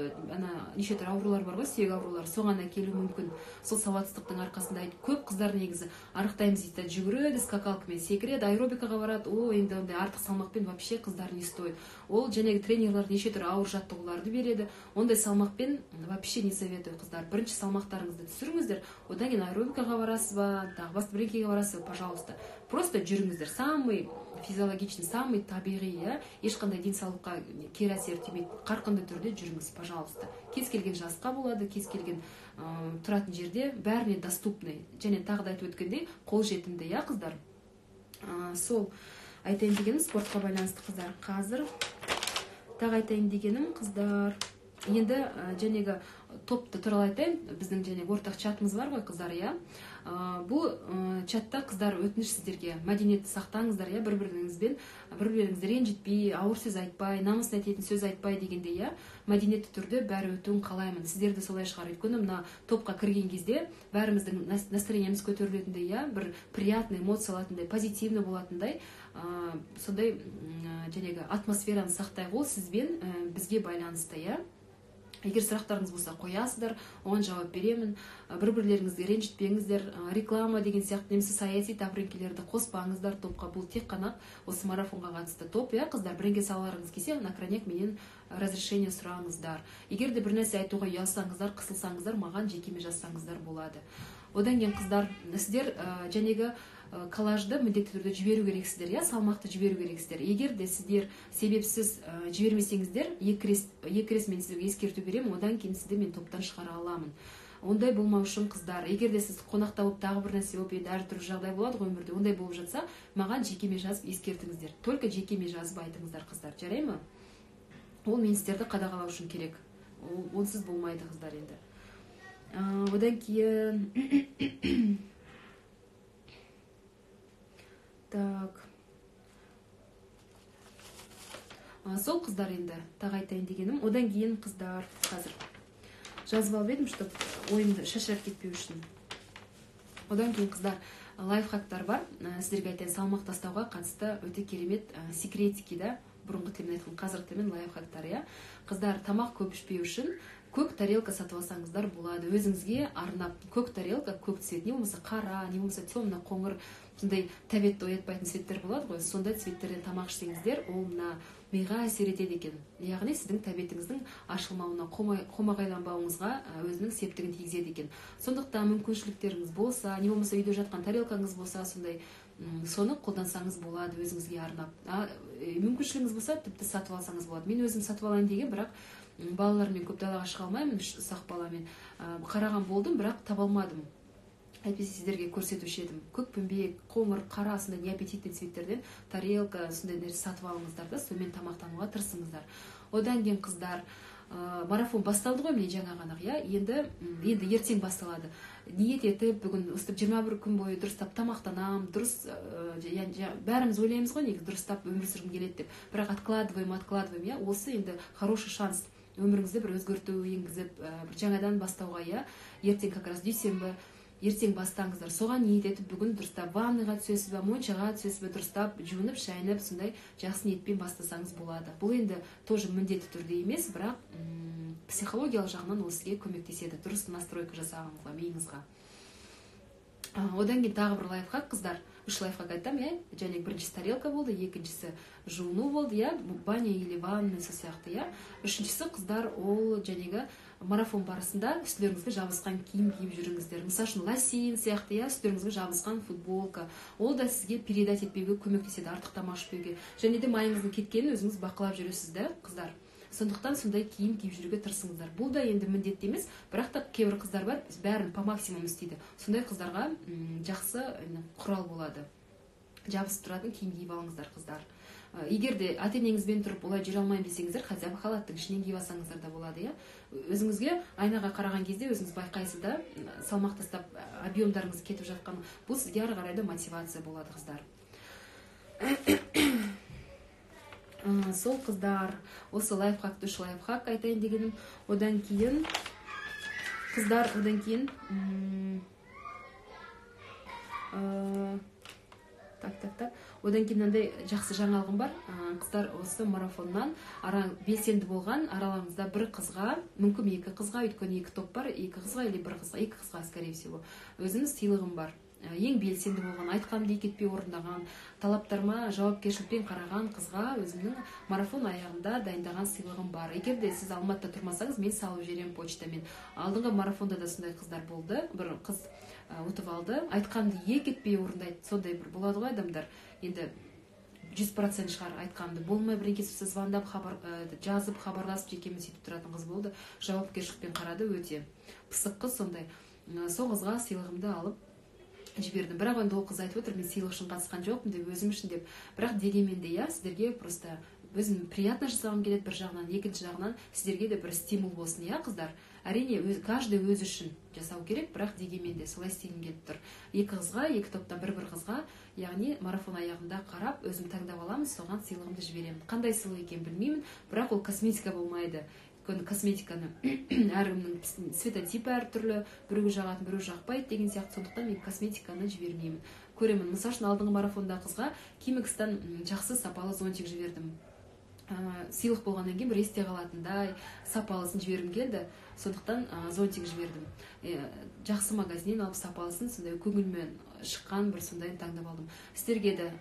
неше түрлі аурулар бар ғой, сүйек аурулары, соған әкелуі мүмкін. Сол сауатсыздықтың арқасында көп қыздар негізі арықтаймыз дейді, жүгіреді, скакалкамен секіреді, аэробикаға барады. Енді ондай артық салмақпен вообще қыздар не стоит. Ол жәнегі тренерлер неше түрлі ауыр жаттығуларды береді. Ондай салмақпен вообще не советую қыздар. Бірінші салмақтарыңызды түсіріңіздер, одан кейін аэробикаға барасыз ба, тағы басқа бірдеңеге барасыз ба, пожалуйста. Просто жүріңіздер. Самый физиологичный, самый табиғи, ешқандай денсаулыққа кері әсер тимейді. Қарқынды түрде жүріңіз, пожалуйста. Кез келген жасқа болады, кез келген тұратын жерде бәріне доступный. Және тағы да айтып өткендей, қолжетімді, қыздар. Сол айтайын дегенім спортқа байланысты қыздар. Қазір тағы айтайын дегенім қыздар. Енді жәнегі топты туралы айтайын. Біздің жәнегі ортақ чатымыз бар ғой қыздар, Бұл чатта қыздар өтініш сіздерге мәдениетті сақтаңыздар, бір-біріңізді ренжітпей, ауыр сөз айтпай, намысын айтетін сөз айтпай дегенде, мәдениетті түрде бәрі өтуін қалаймын. Сіздерді солай шығар. Өйткені мына топқа кірген кезде бәріміздің настроениеміз көтерілетіндей, бір приятный эмоция алатындай, позитивный болатындай, сондай жәнегі атмосфераны сақтай қол сізбен бізге байланысты, Егер сұрақтарыңыз болса қоясыздар, оған жауап беремін. Бір-бірлеріңізді ренжітпеңіздер, реклама деген сияқты немесе саяси тапреңкелерді қоспаңыздар топқа. Бұл тек қана осы марафонға қатысты топ, қыздар, біріңге салаларыңыз келсе, на крайняк менен разрешение сұраңыздар. Егер де бір нәрсе айтуға ұялсаңыздар, қысылсаңыздар, маған жекеме жазсаңыздар болады. Одан кейін қыздар, сіздер жәнегі коллажды міндетті түрде жіберу керексіздер, салмақты жіберу керексіздер. Егер де сіздер себепсіз жібермесеңіздер, екі рет мен сіздерге ескерту беремін, одан кейін сізді мен топтан шығара аламын. Ондай болмау үшін қыздар, егер де сіз қонақта болып тағы бір нәрсе болып еді, әртүрлі жағдай болады ғой өмірде, ондай болып жатса, маған жекеме жазып ескертіңіздер. Только жекеме жазып айтыңыздар қыздар, жарай ма? Ол мен сіздерді қадағалау үшін керек. Онсыз болмайды қыздар енді. Одан кейін так. Сол қыздар енді тағы айтайын дегенім. Одан кейін қыздар қазір жазып алып едім, чтобы ойымды шашырап кетпеу үшін. Одан кейін қыздар лайфхактар бар. Сіздерге айтайын, салмақ тастауға қатысты өте керемет секретики, бұрынғы тілмен айтқан қазіргі тілмен лайфхактар, Қыздар тамақ көп ішпеу үшін көк тарелка сатып алсаңыздар болады. Өзіңізге арнап көк тарелка, көк цвет, не болмаса қара, не болмаса темно қоңыр, сондай тәбетті оятпайтын цветтер болады ғой. Сондай цветтерден тамақ ішсеңіздер, ол мына миға әсер етеді екен. Яғни сіздің тәбетіңіздің ашылмауына, қомағайланбауыңызға өзінің септігін тигізеді екен. Сондықтан мүмкіншіліктеріңіз болса, не болмаса үйде жатқан тарелкаңыз болса, сондай соны қолдансаңыз болады өзіңізге арнап. Мүмкіншілігіңіз болса, тіпті сатып алсаңыз болады. Мен өзім сатып алайын деген, бірақ балалармен көп далаға шыға алмаймын, ұсақ баламен. Қараған болдым, бірақ таба алмадым. Әйтпесе сіздерге көрсетуші едім. Көкпеңбек, қоңыр, қара, сондай неаппетитті цветтерден тарелка, сондай нәрсе сатып алыңыздар да, сонымен тамақтануға тырысыңыздар. Одан кейін қыздар, марафон басталды ғой, міне жаңа ғана, енді ертең басталады. Ниет етіп, бүгін өстіп 21 күн бойы дұрыстап тамақтанам, дұрыс, бәріміз ойлаймыз ғой, негізі дұрыстап өмір сүргім келеді деп. Бірақ откладываем, осы енді хороший шанс өміріңізді бір өзгерту енгізіп, бір жаңадан бастауға, ертең как раз дүйсенбі, ертең бастаңыздар. Соған ниет етіп, бүгін дұрыстап ванныйға түсесіз бе, моншаға түсесіз бе, дұрыстап жуынып, шайынып, сондай жақсы ниетпен бастасаңыз болады. Бұл енді тоже міндетті түрде емес, бірақ психологиялық жағынан ол сізге көмектеседі, дұрыс настройка жасағаныңызға, миыңызға. Одан кейін тағы бір лайфхак, қыздар. 3 лайфхак айтам, және біріншісі тарелка болды, екіншісі жуыну болды, баня или ванна сияқты, Үшіншісі, қыздар, ол жәнегі марафон барысында үстілеріңізге жабысқан киім киіп жүріңіздер. Мысалы үшін лосин сияқты, үстілеріңізге жабысқан футболка. Ол да сізге передать етпеуге көмектеседі, артық тамақ ішпеуге. Және де майыңыздың кеткенін өзіңіз бақылап жүресіз, қыздар. Сондықтан сондай киім киіп жүруге тырысыңыздар. Бұл да енді міндетті емес, бірақ та кейбір қыздар бар, бәрін по максимум істейді. Сондай қыздарға жақсы құрал болады. Жабысып тұратын киім киіп алыңыздар, қыздар. Егер де ата-енеңізбен тұрып олай жүре алмаймын десеңіздер, хотя бы халаттың ішінен киіп алсаңыздар да болады, Өзіңізге айнаға қараған кезде өзіңіз байқайсыз да, салмақ тастап, объемдарыңыз кетіп жатқан. Бұл сізге ары қарай да мотивация болады, қыздар. Сол, қыздар, осы лайфхакты, 3 лайфхак айтайын дегенім. Одан кейін қыздар, Одан кейін мынандай жақсы жаңалығым бар. Қыздар, осы марафоннан белсенді болған араларыңызда бір қызға, мүмкін 2 қызға, өйткені 2 топ бар, 2 қызға или 1 қызға, 2 қызға, скорее всего, өзіңіз сыйлығым бар. Ең белсенді болған, айтқанымды кетпей орындаған, талаптарыма жауапкершілікпен қараған қызға өзімнің марафон аяғында дайындаған сыйлығым бар. Егер де сіз Алматыда тұрмасаңыз, мен салып жіберемін почтамен. Алдыңғы марафонда да сондай қыздар болды. Бір қыз ұтып алды, айтқанымды кетпей орындайды. Сондай бір болады ғой адамдар. Енді 100% шығар айтқанымды болмай, бір кесіп звондап, жазып, хабарласып, жекемен сөйтіп тұратын қыз болды. Жауапкершілікпен қарады, өте пысық қыз сондай. Сол қызға сыйлығымды алып жібердім. Бірақ енді ол қыз айтып отыр, мен сыйлық үшін қатысқан жоқпын деп, өзім үшін деп. Бірақ дегенмен де, сіздерге просто өзім приятно жасағым келеді бір жағынан, екінші жағынан сіздерге де бір стимул болсын, қыздар. Әрине, каждый өз үшін жасау керек, бірақ дегенмен де солай істегім келіп тұр. 2 қызға, 2 топтан бір қызға, яғни марафон аяғында қарап, өзім таңдап аламын, соған сыйлығымды жіберемін. Қандай сыйлық екенін білмеймін, бірақ ол косметика болмайды. Косметиканы әркімнің цветотипі әртүрлі, біреуге жағатын, біреуге жақпайды деген сияқты, сондықтан мен косметиканы жібермеймін. Көремін. Мысалы үшін алдыңғы марафонда қызға Кимикстан жақсы сапалы зонтик жібердім. Сыйлық болғаннан кейін бір есте қалатындай сапалысын жібергім келді. Сондықтан зонтик жібердім. Жақсы магазиннен алып сапалысын, сондай көңілмен шыққан бір сондайын таңдап алдым. Сіздерге де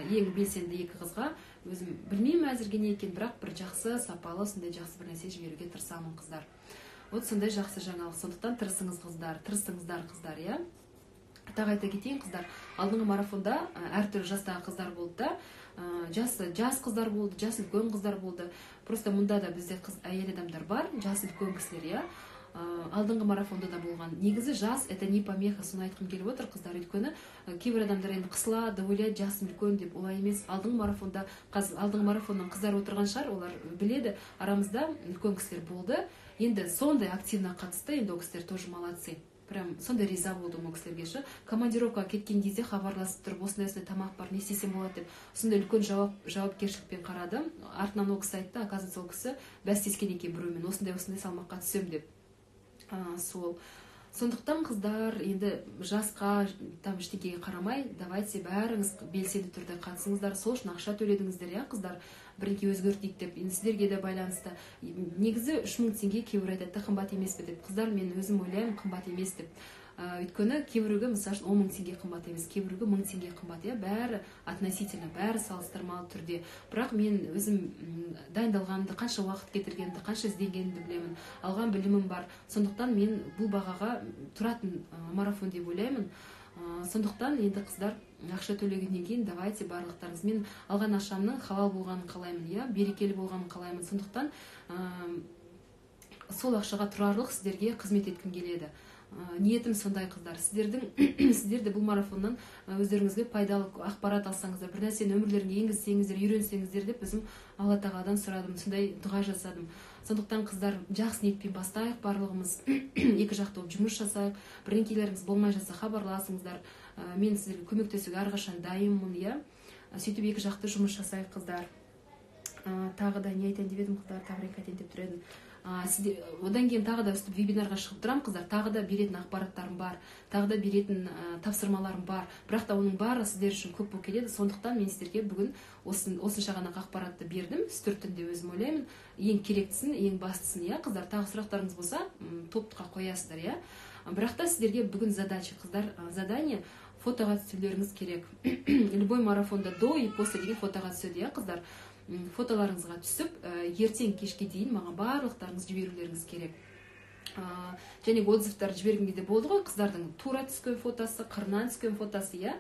ең белсенді 2 қызға өзім білмеймін әзірге не екен, бірақ бір жақсы сапалы, сондай жақсы бір нәрсе жіберуге тырысамын, қыздар. Вот сондай жақсы жаңалық. Сондықтан тырысыңыз, қыздар, Тағы айта кетейін, қыздар, алдыңғы марафонда әртүрлі жастағы қыздар болды да, жас қыздар болды, жас үлкен қыздар болды. Просто мұнда да бізде әйел адамдар бар, жас үлкен кісілер, алдыңғы марафонда да болған. Негізі жас, это не помеха, соны айтқым келіп отыр, қыздар, өйткені кейбір адамдар енді қысылады, ойлайды, жасым үлкен деп, олай емес. Алдыңғы марафоннан қыздар отырған шығар, олар біледі, арамызда үлкен кісілер болды. Енді сондай активно қатысты, енді ол кісілер тоже молодцы. Прям сондай риза болдым ол кісілерге. Командировкаға кеткен кезде хабарласып тұрып, осындай тамақ бар, не істесем болады деп, сондай үлкен жауапкершілікпен қарады. Артынан ол кісі айтты, оказывается, ол кісі бәстескен екен біреумен, осындай салмаққа түсем деп. Сондықтан қыздар енді жасқа там ештеңеге қарамай, давайте бәріңіз белсенді түрде қатысыңыздар. Сол үшін ақша төледіңіздер, иә қыздар, бірдеңе өзгертейік деп. Енді сіздерге де байланысты. Негізі 3000 теңге кейбір айтады қымбат емес пе деп. Қыздар, мен өзім ойлаймын қымбат емес деп. Өйткені кейбіреуге мысалы 10 000 теңге қымбат емес, кейбіреуге 1000 теңге қымбат, иә, бәрі относительно, бәрі салыстырмалы түрде. Бірақ мен өзім дайындалғанымды, қанша уақыт кетіргенімді, қанша ізденгенімді білемін, алған білімім бар. Сондықтан мен бұл бағаға тұратын марафон деп ойлаймын. Сондықтан енді қыздар, ақша төлегеннен кейін давайте барлықтарыңыз, мен алған ақшамның халал болғанын қалаймын, иә, берекелі болғанын қалаймын. Сондықтан сол ақшаға тұрарлық сіздерге қызмет еткім келеді. Ниетім сондай қыздар. Сіздер де бұл марафоннан өздеріңізге пайдалы ақпарат алсаңыздар, бір нәрсені өмірлеріңе енгізсеңіздер, үйренсеңіздер деп өзім Алла тағаладан сұрадым, сондай дұға жасадым. Сондықтан қыздар, жақсы ниетпен бастайық, барлығымыз екі жақты болып жұмыс жасайық. Бірдеңелеріңіз болмай жатса хабарласыңыздар. Мен сіздерге көмектесуге әрқашан дайынмын, иә. Сөйтіп екі жақты жұмыс жасайық қыздар. Тағы да не айтайын деп едім қыздар, тағы айтайын деп тұр едім. Одан кейін тағы да өстіп вебинарға шығып тұрам қыздар, тағы да беретін ақпараттарым бар, тағы да беретін тапсырмаларым бар, бірақ та оның бары сіздер үшін көп болып келеді. Сондықтан мен сіздерге бүгін осынша ғана ақпаратты бердім, үстірт түрде өзім ойлаймын, ең керектісін, ең бастысын, иә қыздар. Тағы сұрақтарыңыз болса топқа қоясыздар, иә. Бірақ та сіздерге бүгін задача қыздар, задание фотоға түсулеріңіз керек. Любой марафонда до и после деген фотоға түседі, иә қыздар. Фотоларыңызға түсіп, ертең кешке дейін маған барлықтарыңыз жіберулеріңіз керек. Және отзывтар жіберген кезде болды ғой, қыздардың тура түскен фотосы, қырынан түскен фотосы, иә,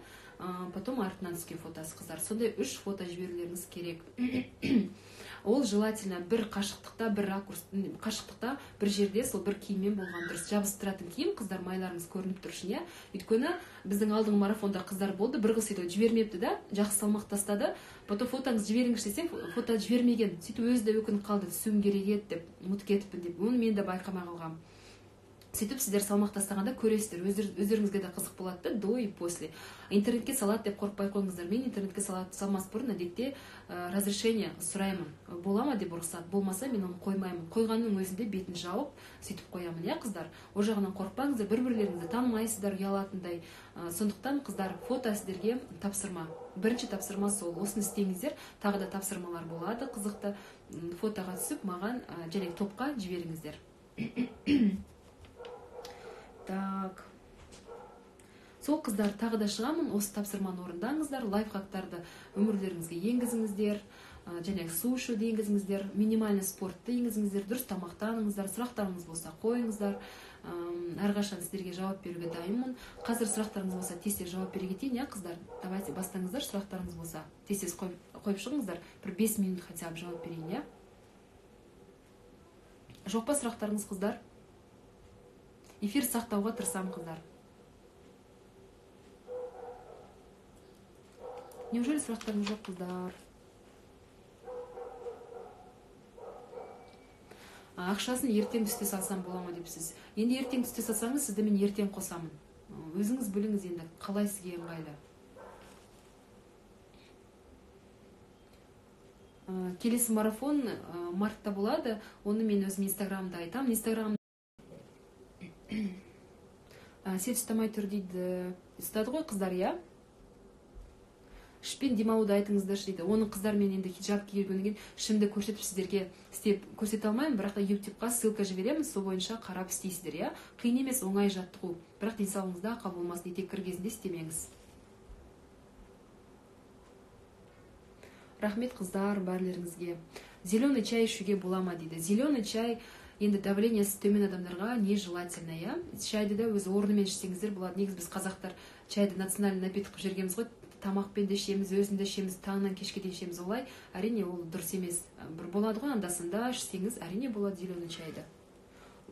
потом артынан түскен фотосы қыздар. Сондай 3 фото жіберулеріңіз керек. Ол желательно бір қашықтықта, бір ракурс, қашықтықта, бір жерде сол бір киіммен болған дұрыс. Жабыстыратын киім, қыздар, майларыңыз көрініп тұр үшін, иә. Өйткені біздің алдыңғы марафонда қыздар болды, бір қыз сөйтіп жібермепті да, жақсы салмақ тастады. Потом фотоңыз жіберіңізші десем, фото жібермеген. Сөйтіп өзі де өкініп қалды, түсуім керек еді деп, ұмытып кетіппін деп. Оны мен де байқамай қалғам. Сөйтіп сіздер салмақ тастағанда көресіздер, өздеріңізге де қызық болады да, до и после. Интернетке салады деп қорықпай қойыңыздар. Мен интернетке салмас бұрын әдетте разрешение сұраймын. Бола ма деп рұқсат, болмаса мен оны қоймаймын. Қойғанның өзінде бетін жауып, сөйтіп қоямын, иә қыздар. О жағынан қорықпаңыздар, бір-бірлеріңізді танымайсыздар, ұялатындай. Сондықтан қыздар, фото сіздерге тапсырма. Бірінші тапсырма сол. Осыны істеңіздер, тағы да тапсырмалар болады, қызықты. Фотоға түсіп, маған және топқа жіберіңіздер. Так. Сол қыздар, тағы да шығамын, осы тапсырманы орындаңыздар, лайфхактарды өмірлеріңізге енгізіңіздер, және су ішуді енгізіңіздер, минимальный спортты енгізіңіздер, дұрыс тамақтаныңыздар, сұрақтарыңыз болса қойыңыздар. Әрқашан сіздерге жауап беруге дайынмын. Қазір сұрақтарыңыз болса тез жауап бере кетейін, иә қыздар. Давайте бастаңыздар, сұрақтарыңыз болса тез қойып шығыңыздар. Бір 5 минут хотя бы жауап берейін, иә. Жоқ па сұрақтарыңыз қыздар? Эфир сақтауға тырысам қыздар. Неужели сұрақтарыңыз жоқ қыздар? Ақшасын ертең түсте салсам бола ма депсіз. Енді ертең түсте салсаңыз, сізді мен ертең қосамын. Өзіңіз біліңіз енді, қалай сізге ыңғайлы. Келесі марафон мартта болады. Оны мен өзім инстаграмда айтам. Инстаграм сет ұстамай тұр дейді. Ұстады ғой қыздар, иә? Ішпен демалуды айтыңыздаршы дейді. Оның қыздар, мен енді хиджаб киілгеннен ішімді көрсетіп сіздерге істеп көрсете алмаймын, бірақ та YouTube-қа ссылка жіберемін, сол бойынша қарап істейсіздер, иә? Қиын емес, оңай жаттығу. Бірақ денсаулығыңызда ақау болмасын, етек кір кезінде істемеңіз. Рахмет қыздар, барлеріңізге. Зеленый чай ішуге бола ма дейді. Зеленый чай енді давлениесі төмен адамдарға нежелательно, иә? Чайды да өз орнымен ішсеңіздер болады. Негіз біз қазақтар чайды национальный напиток қылып жібергенбіз ғой. Тамақпен де ішеміз, өзінде ішеміз, таңнан кешке дейін ішеміз, олай. Әрине ол дұрыс емес. Бір болады ғой, анда-санда ішсеңіз, әрине болады зеленый чайды.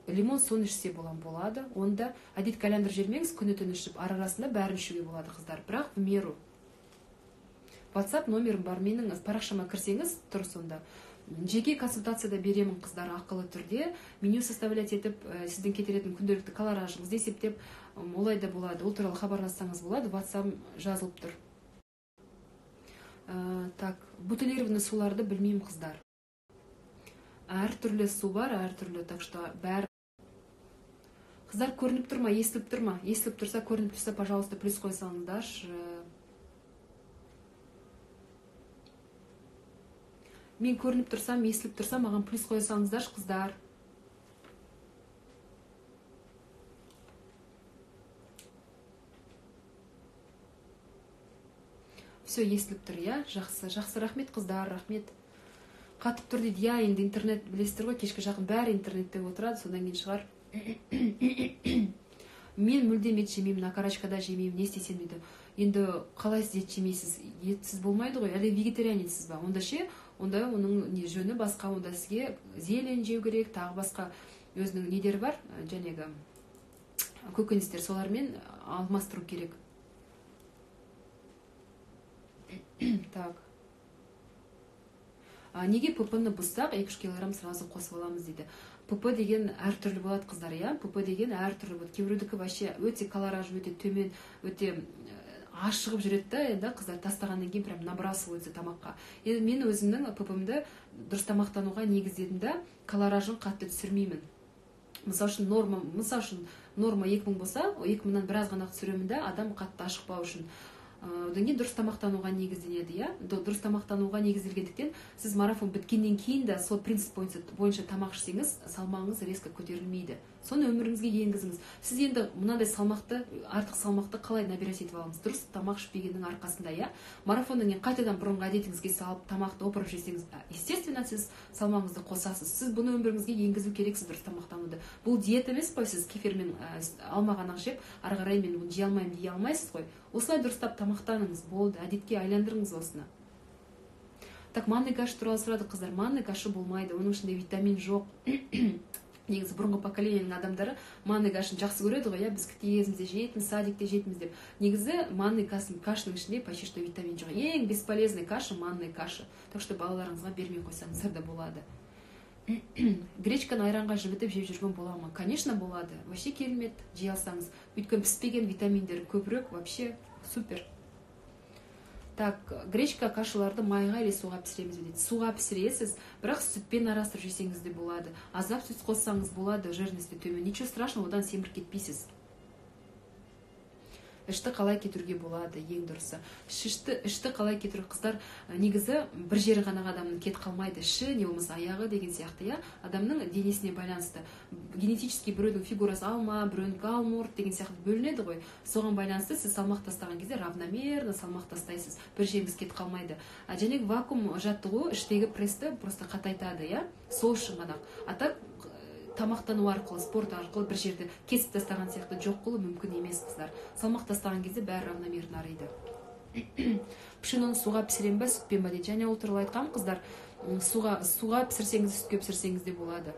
Лимон суын ішсе болады. Онда әдет календр жермеңіз, күні-түні ішіп, арасында бәрін ішуге болады қыздар. Бірақ в меру. WhatsApp номерім бар, менің парақшама кірсеңіз, тұр сонда. Жеке консультацияда беремін қыздар, ақылы түрде. Меню составлять етіп, сіздің кетеретін күнделікті калоражыңызды есептеп, олай да болады. Ол туралы хабарлассаңыз болады, WhatsApp жазылып тұр. Так, бутилированный суларды білмеймін қыздар. Әр түрлі су бар, әр түрлі, так что бәр. Қыздар көрініп тұр ма, естіліп тұр ма? Естіліп тұрса, көрініп тұрса, пожалуйста, плюс қойсаңыздаршы. Мен көрініп тұрсам, естіліп тұрса, маған плюс қойсаңыздаршы, қыздар. Все, естіліп тұр, я? Жақсы, жақсы, рахмет, қыздар, рахмет. Қатып тұр дейді, я, енді интернет білесіздер ғой, кешке жақын бәрі интернетте отырады, содан кейін шығар. Мен мүлдем ет жемеймін, накарачкада жемеймін, не істесем дейді. Енді қалай сіз ет жемейсіз? Етсіз болмайды ғой, әлі вегетарианецсіз ба? Онда ше, онда оның жөні басқа, онда сізге зелень жеу керек, тағы басқа өзінің недері бар, жәнегі көкөністер, солармен алмастыру керек. Так. Неге ПП-ны бұзсақ 2-3 килограмм сразу қосып аламыз дейді. ПП деген әртүрлі болады, қыздар, я? ПП деген әртүрлі болады. Кейбіреудікі вообще өте колоражы өте төмен, өте ашығып жүреді да, енді қыздар тастағаннан кейін прям набрасывается тамаққа. Енді мен өзімнің ПП-мді дұрыс тамақтануға негіздедім да, колоражын қатты түсірмеймін. Мысал үшін норма 2000 болса, 2000-нан біраз ғана түсіремін да, адам қатты ашықпау үшін. Одан кейін дұрыс тамақтануға негізделеді, я? Дұрыс тамақтануға негізделгендіктен сіз марафон біткеннен кейін де сол принцип бойынша тамақ ішсеңіз, салмағыңыз резко көтерілмейді. Соны өміріңізге енгізіңіз. Сіз енді мынандай салмақты, артық салмақты қалай набирать етіп алыңыз? Дұрыс тамақ ішпегеннің арқасында, я? Марафоннан кейін қайтадан бұрынғы әдетіңізге салып, тамақты опырып жесеңіз, естественно, сіз салмағыңызды қосасыз. Сіз бұны өміріңізге енгізу керексіз, дұрыс тамақтануды. Бұл диета емес қой, сіз кефирмен алма ғанақ жеп, ары қарай мен бұны жей алмаймын дей алмайсыз ғой. Осылай дұрыстап тамақтаныңыз, болды, әдетке айландырыңыз осыны. Так, манный каша туралы сұрады, қыздар. Манный каша болмайды, оның ішінде витамин жоқ. Негізі бұрынғы поколениенің адамдары манный кашаны жақсы көреді ғой, біз кезімізде жейтін, садикте жейтінбіз деп. Негізі манный кашаның ішінде почти что витамин жоқ. Ең бесполезный каша манный каша. Так что балаларыңызға бермей қойсаңыздар да болады. Гречканы айранға жібітіп жеп жүрген бола ма? Конечно, болады. Вообще керемет, жей алсаңыз. Өйткені піспеген витаминдер көбірек, вообще супер. Так, гречка кашаларды майға или суға пісіреміз дейді. Суға пісіресіз, бірақ сүтпен арастырып жесеңіз де болады. Аздап сүт қоссаңыз болады, жирности төмен. Ничего страшного, одан семіріп кетпейсіз. Ішті қалай кетіруге болады, ең дұрысы. Ішті қалай кетіру, қыздар, негізі бір жері ғана адамның кет қалмайды. Іші, не болмаса аяғы деген сияқты, я? Адамның денесіне байланысты. Генетически біреудің фигурасы алма, біреудің алмұрт деген сияқты бөлінеді ғой. Соған байланысты сіз салмақ тастаған кезде равномерно салмақ тастайсыз. Бір жеріңіз кет қалмайды. Және вакуум жаттығу іштегі прессті просто қатайтады, я? Сол үшін ғана. Атак тамақтану арқылы, спорт арқылы бір жерді кесіп тастаған сияқты жоқ қылу мүмкін емес, қыздар. Салмақ тастаған кезде бәрі равномерно ариды. Пшеноны суға пісірем бе, сүтпен бе дейді. Және ол туралы айтқам, қыздар, суға пісірсеңіз, сүтке пісірсеңіз де болады.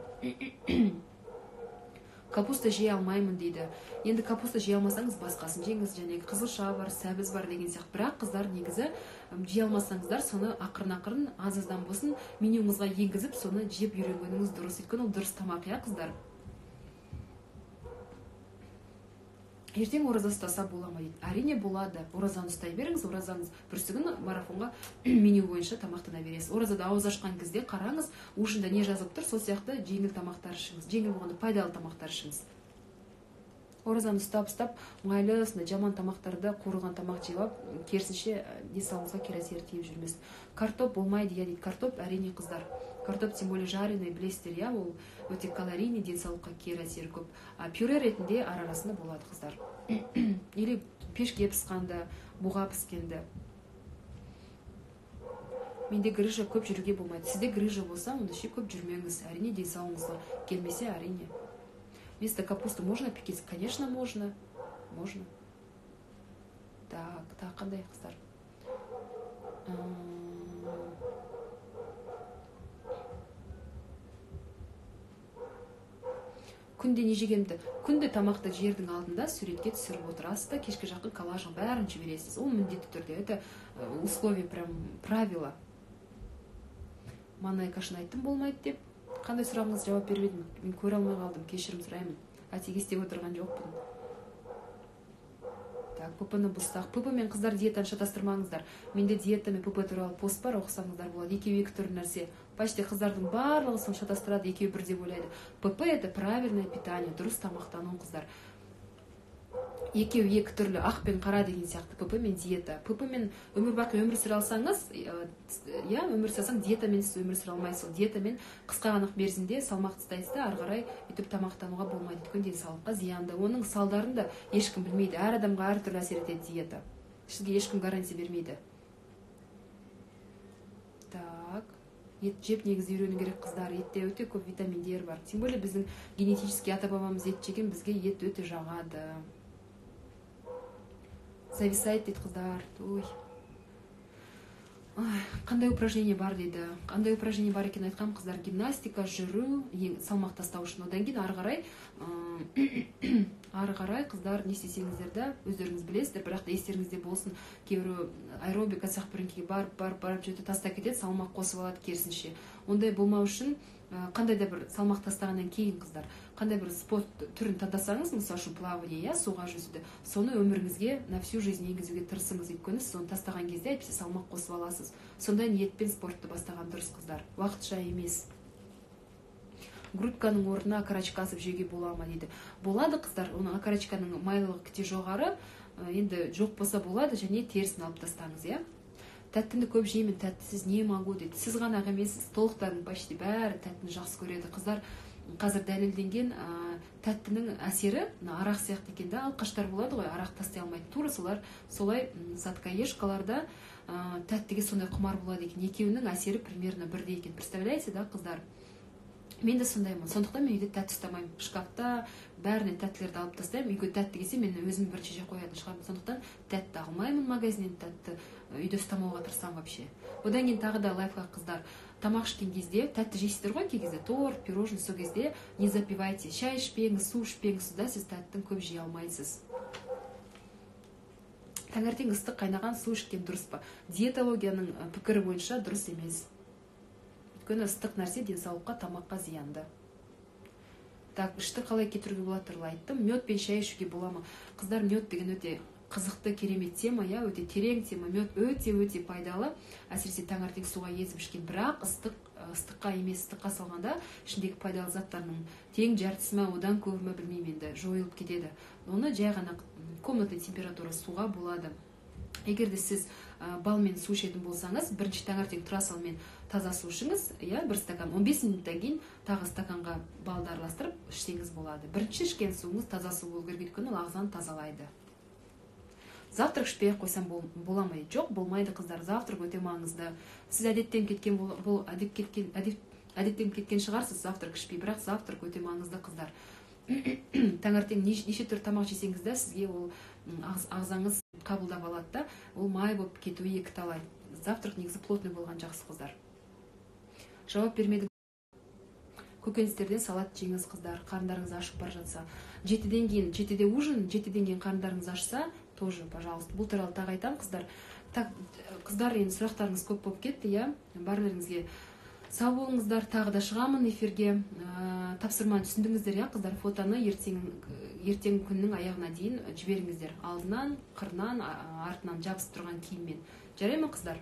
Капуста жей алмаймын дейді. Енді капуста жей алмасаңыз басқасын жеңіз, және қызылша бар, сәбіз бар деген сияқты. Бірақ қыздар негізі жей алмасаңыздар, соны ақырын-ақырын аз-аздан болсын менюңызға енгізіп, соны жеп үйренгеніңіз дұрыс. Өйткені ол дұрыс тамақ, я, қыздар. Ертең ораза ұстаса бола ма дейді. Әрине болады. Оразаны ұстай беріңіз, оразаңыз бүрсігін марафонға меню бойынша тамақтана бересіз. Оразада ауыз ашқан кезде қараңыз, ушында не жазып тұр, сол сияқты жеңіл тамақтар ішіңіз. Жеңіл болғанда пайдалы тамақтар ішіңіз. Оразаны ұстап, ыңғайлы, жаман тамақтарды, қуырылған тамақ жеп, керісінше денсаулығыңызға кері әсер тиіп жүрмесін. Картоп болмайды, я дейді. Картоп әрине, қыздар. Картоп тем более жареный, білесіздер, я, ол өте калорийный, денсаулыққа кері әсері көп. Пюре ретінде арасында болады, қыздар. Или пешке пісқанды, буға піскенді. Менде грыжа көп жүруге болмайды. Сізде грыжа болса, онда ше көп жүрмеңіз. Әрине, денсаулығыңызға келмесе, әрине. Вместо капусты можно пекить? Конечно, можно. Можно. Так, қандай, қыздар? Күнде не жегенді? Күнде тамақты жердің алдында суретке түсіріп отырасыз да, кешке жақын коллажын бәрін жібересіз. Ол міндетті түрде. Это условие, прям правило. Манный кашаны айттым болмайды деп. Қандай сұрағыңыз жауап бермедім? Мен көре алмай қалдым, кешірім сұраймын. Атегестеп отырған жоқпын. Так, ПП-ны бұстақ. ПП мен қыздар диетаны шатастырмаңыздар. Менде диета мен ПП туралы пост бар, оқысаңыздар болады. Екеуі екі түрлі нәрсе. почти қыздардың барлығы соны шатастырады, екеуі бірдей ойлайды. ПП это правильное питание, дұрыс тамақтану қыздар. Екеуі екі түрлі, ақ пен қара деген сияқты, ПП мен диета. ПП мен өмір бақи өмір сүре алсаңыз, өмір сүре алсаң, диетамен сіз өмір сүре алмайсыз. Диетамен қысқа ғана мерзімде салмақ тастайсыз да, ары қарай өйтіп тамақтануға болмайды, өйткені денсаулыққа зиянды. Оның салдарын да ешкім білмейді. Әр адамға әртүрлі әсер етеді диета. Сізге ешкім гарантия бермейді. Так, ет жеп негізі үйрену керек қыздар. Етте өте көп витаминдер бар. Тем более біздің генетически ата-бабамыз ет жеген, бізге ет өте жағады. Зависает дейді қыздар. Ой. Қандай упражнение бар дейді. Қандай упражнение бар екен айтқам қыздар. Гимнастика, жүру, салмақ тастау үшін. Одан кейін ары қарай қыздар не істесеңіздер де өздеріңіз білесіздер, бірақ та естеріңізде болсын, кейбір аэробика сияқты бірінкеге барып жеті тастап кетеді, салмақ қосып алады керісінше. Ондай болмау үшін қандай да бір салмақ тастағаннан кейін қыздар, қандай бір спорт түрін таңдасаңыз, мысалы үшін плавание, суға жүзуді, соны өміріңізге на всю жизнь енгізуге тырысыңыз, өйткені сіз соны тастаған кезде әйтпесе салмақ қосып аласыз. Сондай ниетпен спортты бастаған дұрыс қыздар, уақытша емес. Грудканың орнына окорочка асып жеуге бола ма дейді. Болады қыздар, оның окорочканың майлылығы кете жоғары, енді жоқ болса болады, және терісін алып тастаңыз, иә. Тәттіні көп жеймін, тәттісіз не могу дейді. Сіз ғана емессіз, толықтардың почти бәрі тәттіні жақсы көреді. Қыздар, қазір дәлелденген тәттінің әсері арақ сияқты екен да, алқаштар болады ғой, арақ тастай алмайды. Тура солай сладкоежкаларда тәттіге сондай құмар болады екен. Екеуінің әсері примерно бірдей екен. Представляете, да, қыздар? Мен де сондаймын. Сондықтан мен үйде тәтті ұстамаймын. Шкафта бәріне тәттілерді алып тастаймын. Үйге тәтті келсе, мен өзім бірінші жеп қоятын шығармын. Сондықтан тәтті алмаймын магазиннен, тәтті үйде ұстамауға тырысамын вообще. Одан кейін тағы да лайфхак қыздар. Тамақ ішкен кезде тәтті жейсіздер ғой, кей кезде торт, пирожный, сол кезде не запивайте. Шай ішпеңіз, су ішпеңіз, да сіз тәттін көп жей алмайсыз. Таңертең ыстық қайнаған су ішкен дұрыс па? Диетологияның пікірі бойынша дұрыс емес. Өйткені ыстық нәрсе денсаулыққа, тамаққа зиянды. Так, ішті қалай кетіруге болады туралы айттым. Мед пен шай ішуге бола ма? Қыздар, мед деген өте қызықты, керемет тема, өте терең тема. Мед өте пайдалы. Әсіресе таңертең суға езіп ішкен, бірақ ыстыққа емес, ыстыққа салғанда ішіндегі пайдалы заттарының тең жартысы ма, одан көбі ма білмеймін енді, жойылып кетеді. Оны жай ғана комнатный температура суға болады. Егер де сіз балмен су ішетін болсаңыз, бірінші таңертең тұра салмен таза су ішіңіз, бір стакан, 15 минуттан кейін тағы стаканға балды араластырып ішсеңіз болады. Бірінші ішкен суыңыз таза су болу керек, өйткені ол ағзаны тазалайды. Завтрак ішпей қойсам бола ма? Жоқ, болмайды қыздар. Завтрак өте маңызды. Сіз әдеттен кеткен шығарсыз завтрак ішпей, бірақ завтрак өте маңызды қыздар. Таңертең неше түрлі тамақ жесеңіз де сізге ол ағзаңыз қабылдап алады да, ол май болып кетуі екіталай. Завтрак негізі плотный болған жақсы қыздар. Жауап бермеді. Көкөністерден салат жеңіз қыздар, қарындарыңыз ашып бар жатса. 7-ден кейін, 7-де ужин, 7-ден кейін қарындарыңыз ашса, тоже, пожалуйста. Бұл туралы тағы айтам қыздар. Так, қыздар, енді сұрақтарыңыз көп болып кетті, барларыңызге сау болыңыздар. Тағы да шығамын эфирге. Тапсырманы түсіндіңіздер, қыздар, фотоны ертең күннің аяғына дейін жіберіңіздер. Алдынан, қырынан, артынан жабысып тұрған киіммен. Жарай ма қыздар?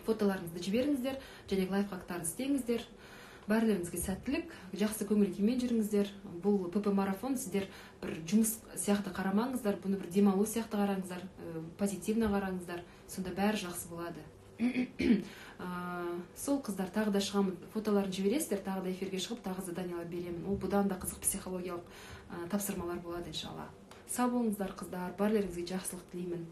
Фотоларыңызды жіберіңіздер, және лайфхактарды істеңіздер. Барларыңызге сәттілік, жақсы көңіл күймен жүріңіздер. Бұл ПП марафон, сіздер бір жұмыс сияқты қарамаңыздар, бұны бір демалу сияқты қараңыздар, позитивно қараңыздар. Сонда бәрі жақсы болады. Сол қыздар, тағы да шығамын, фотоларын жібересіздер, тағы да эфирге шығып, тағы заданиялар беремін. Ол бұдан да қызық психологиялық тапсырмалар болады иншалла. Сау болыңыздар қыздар, барларыңызге жақсылық тілеймін.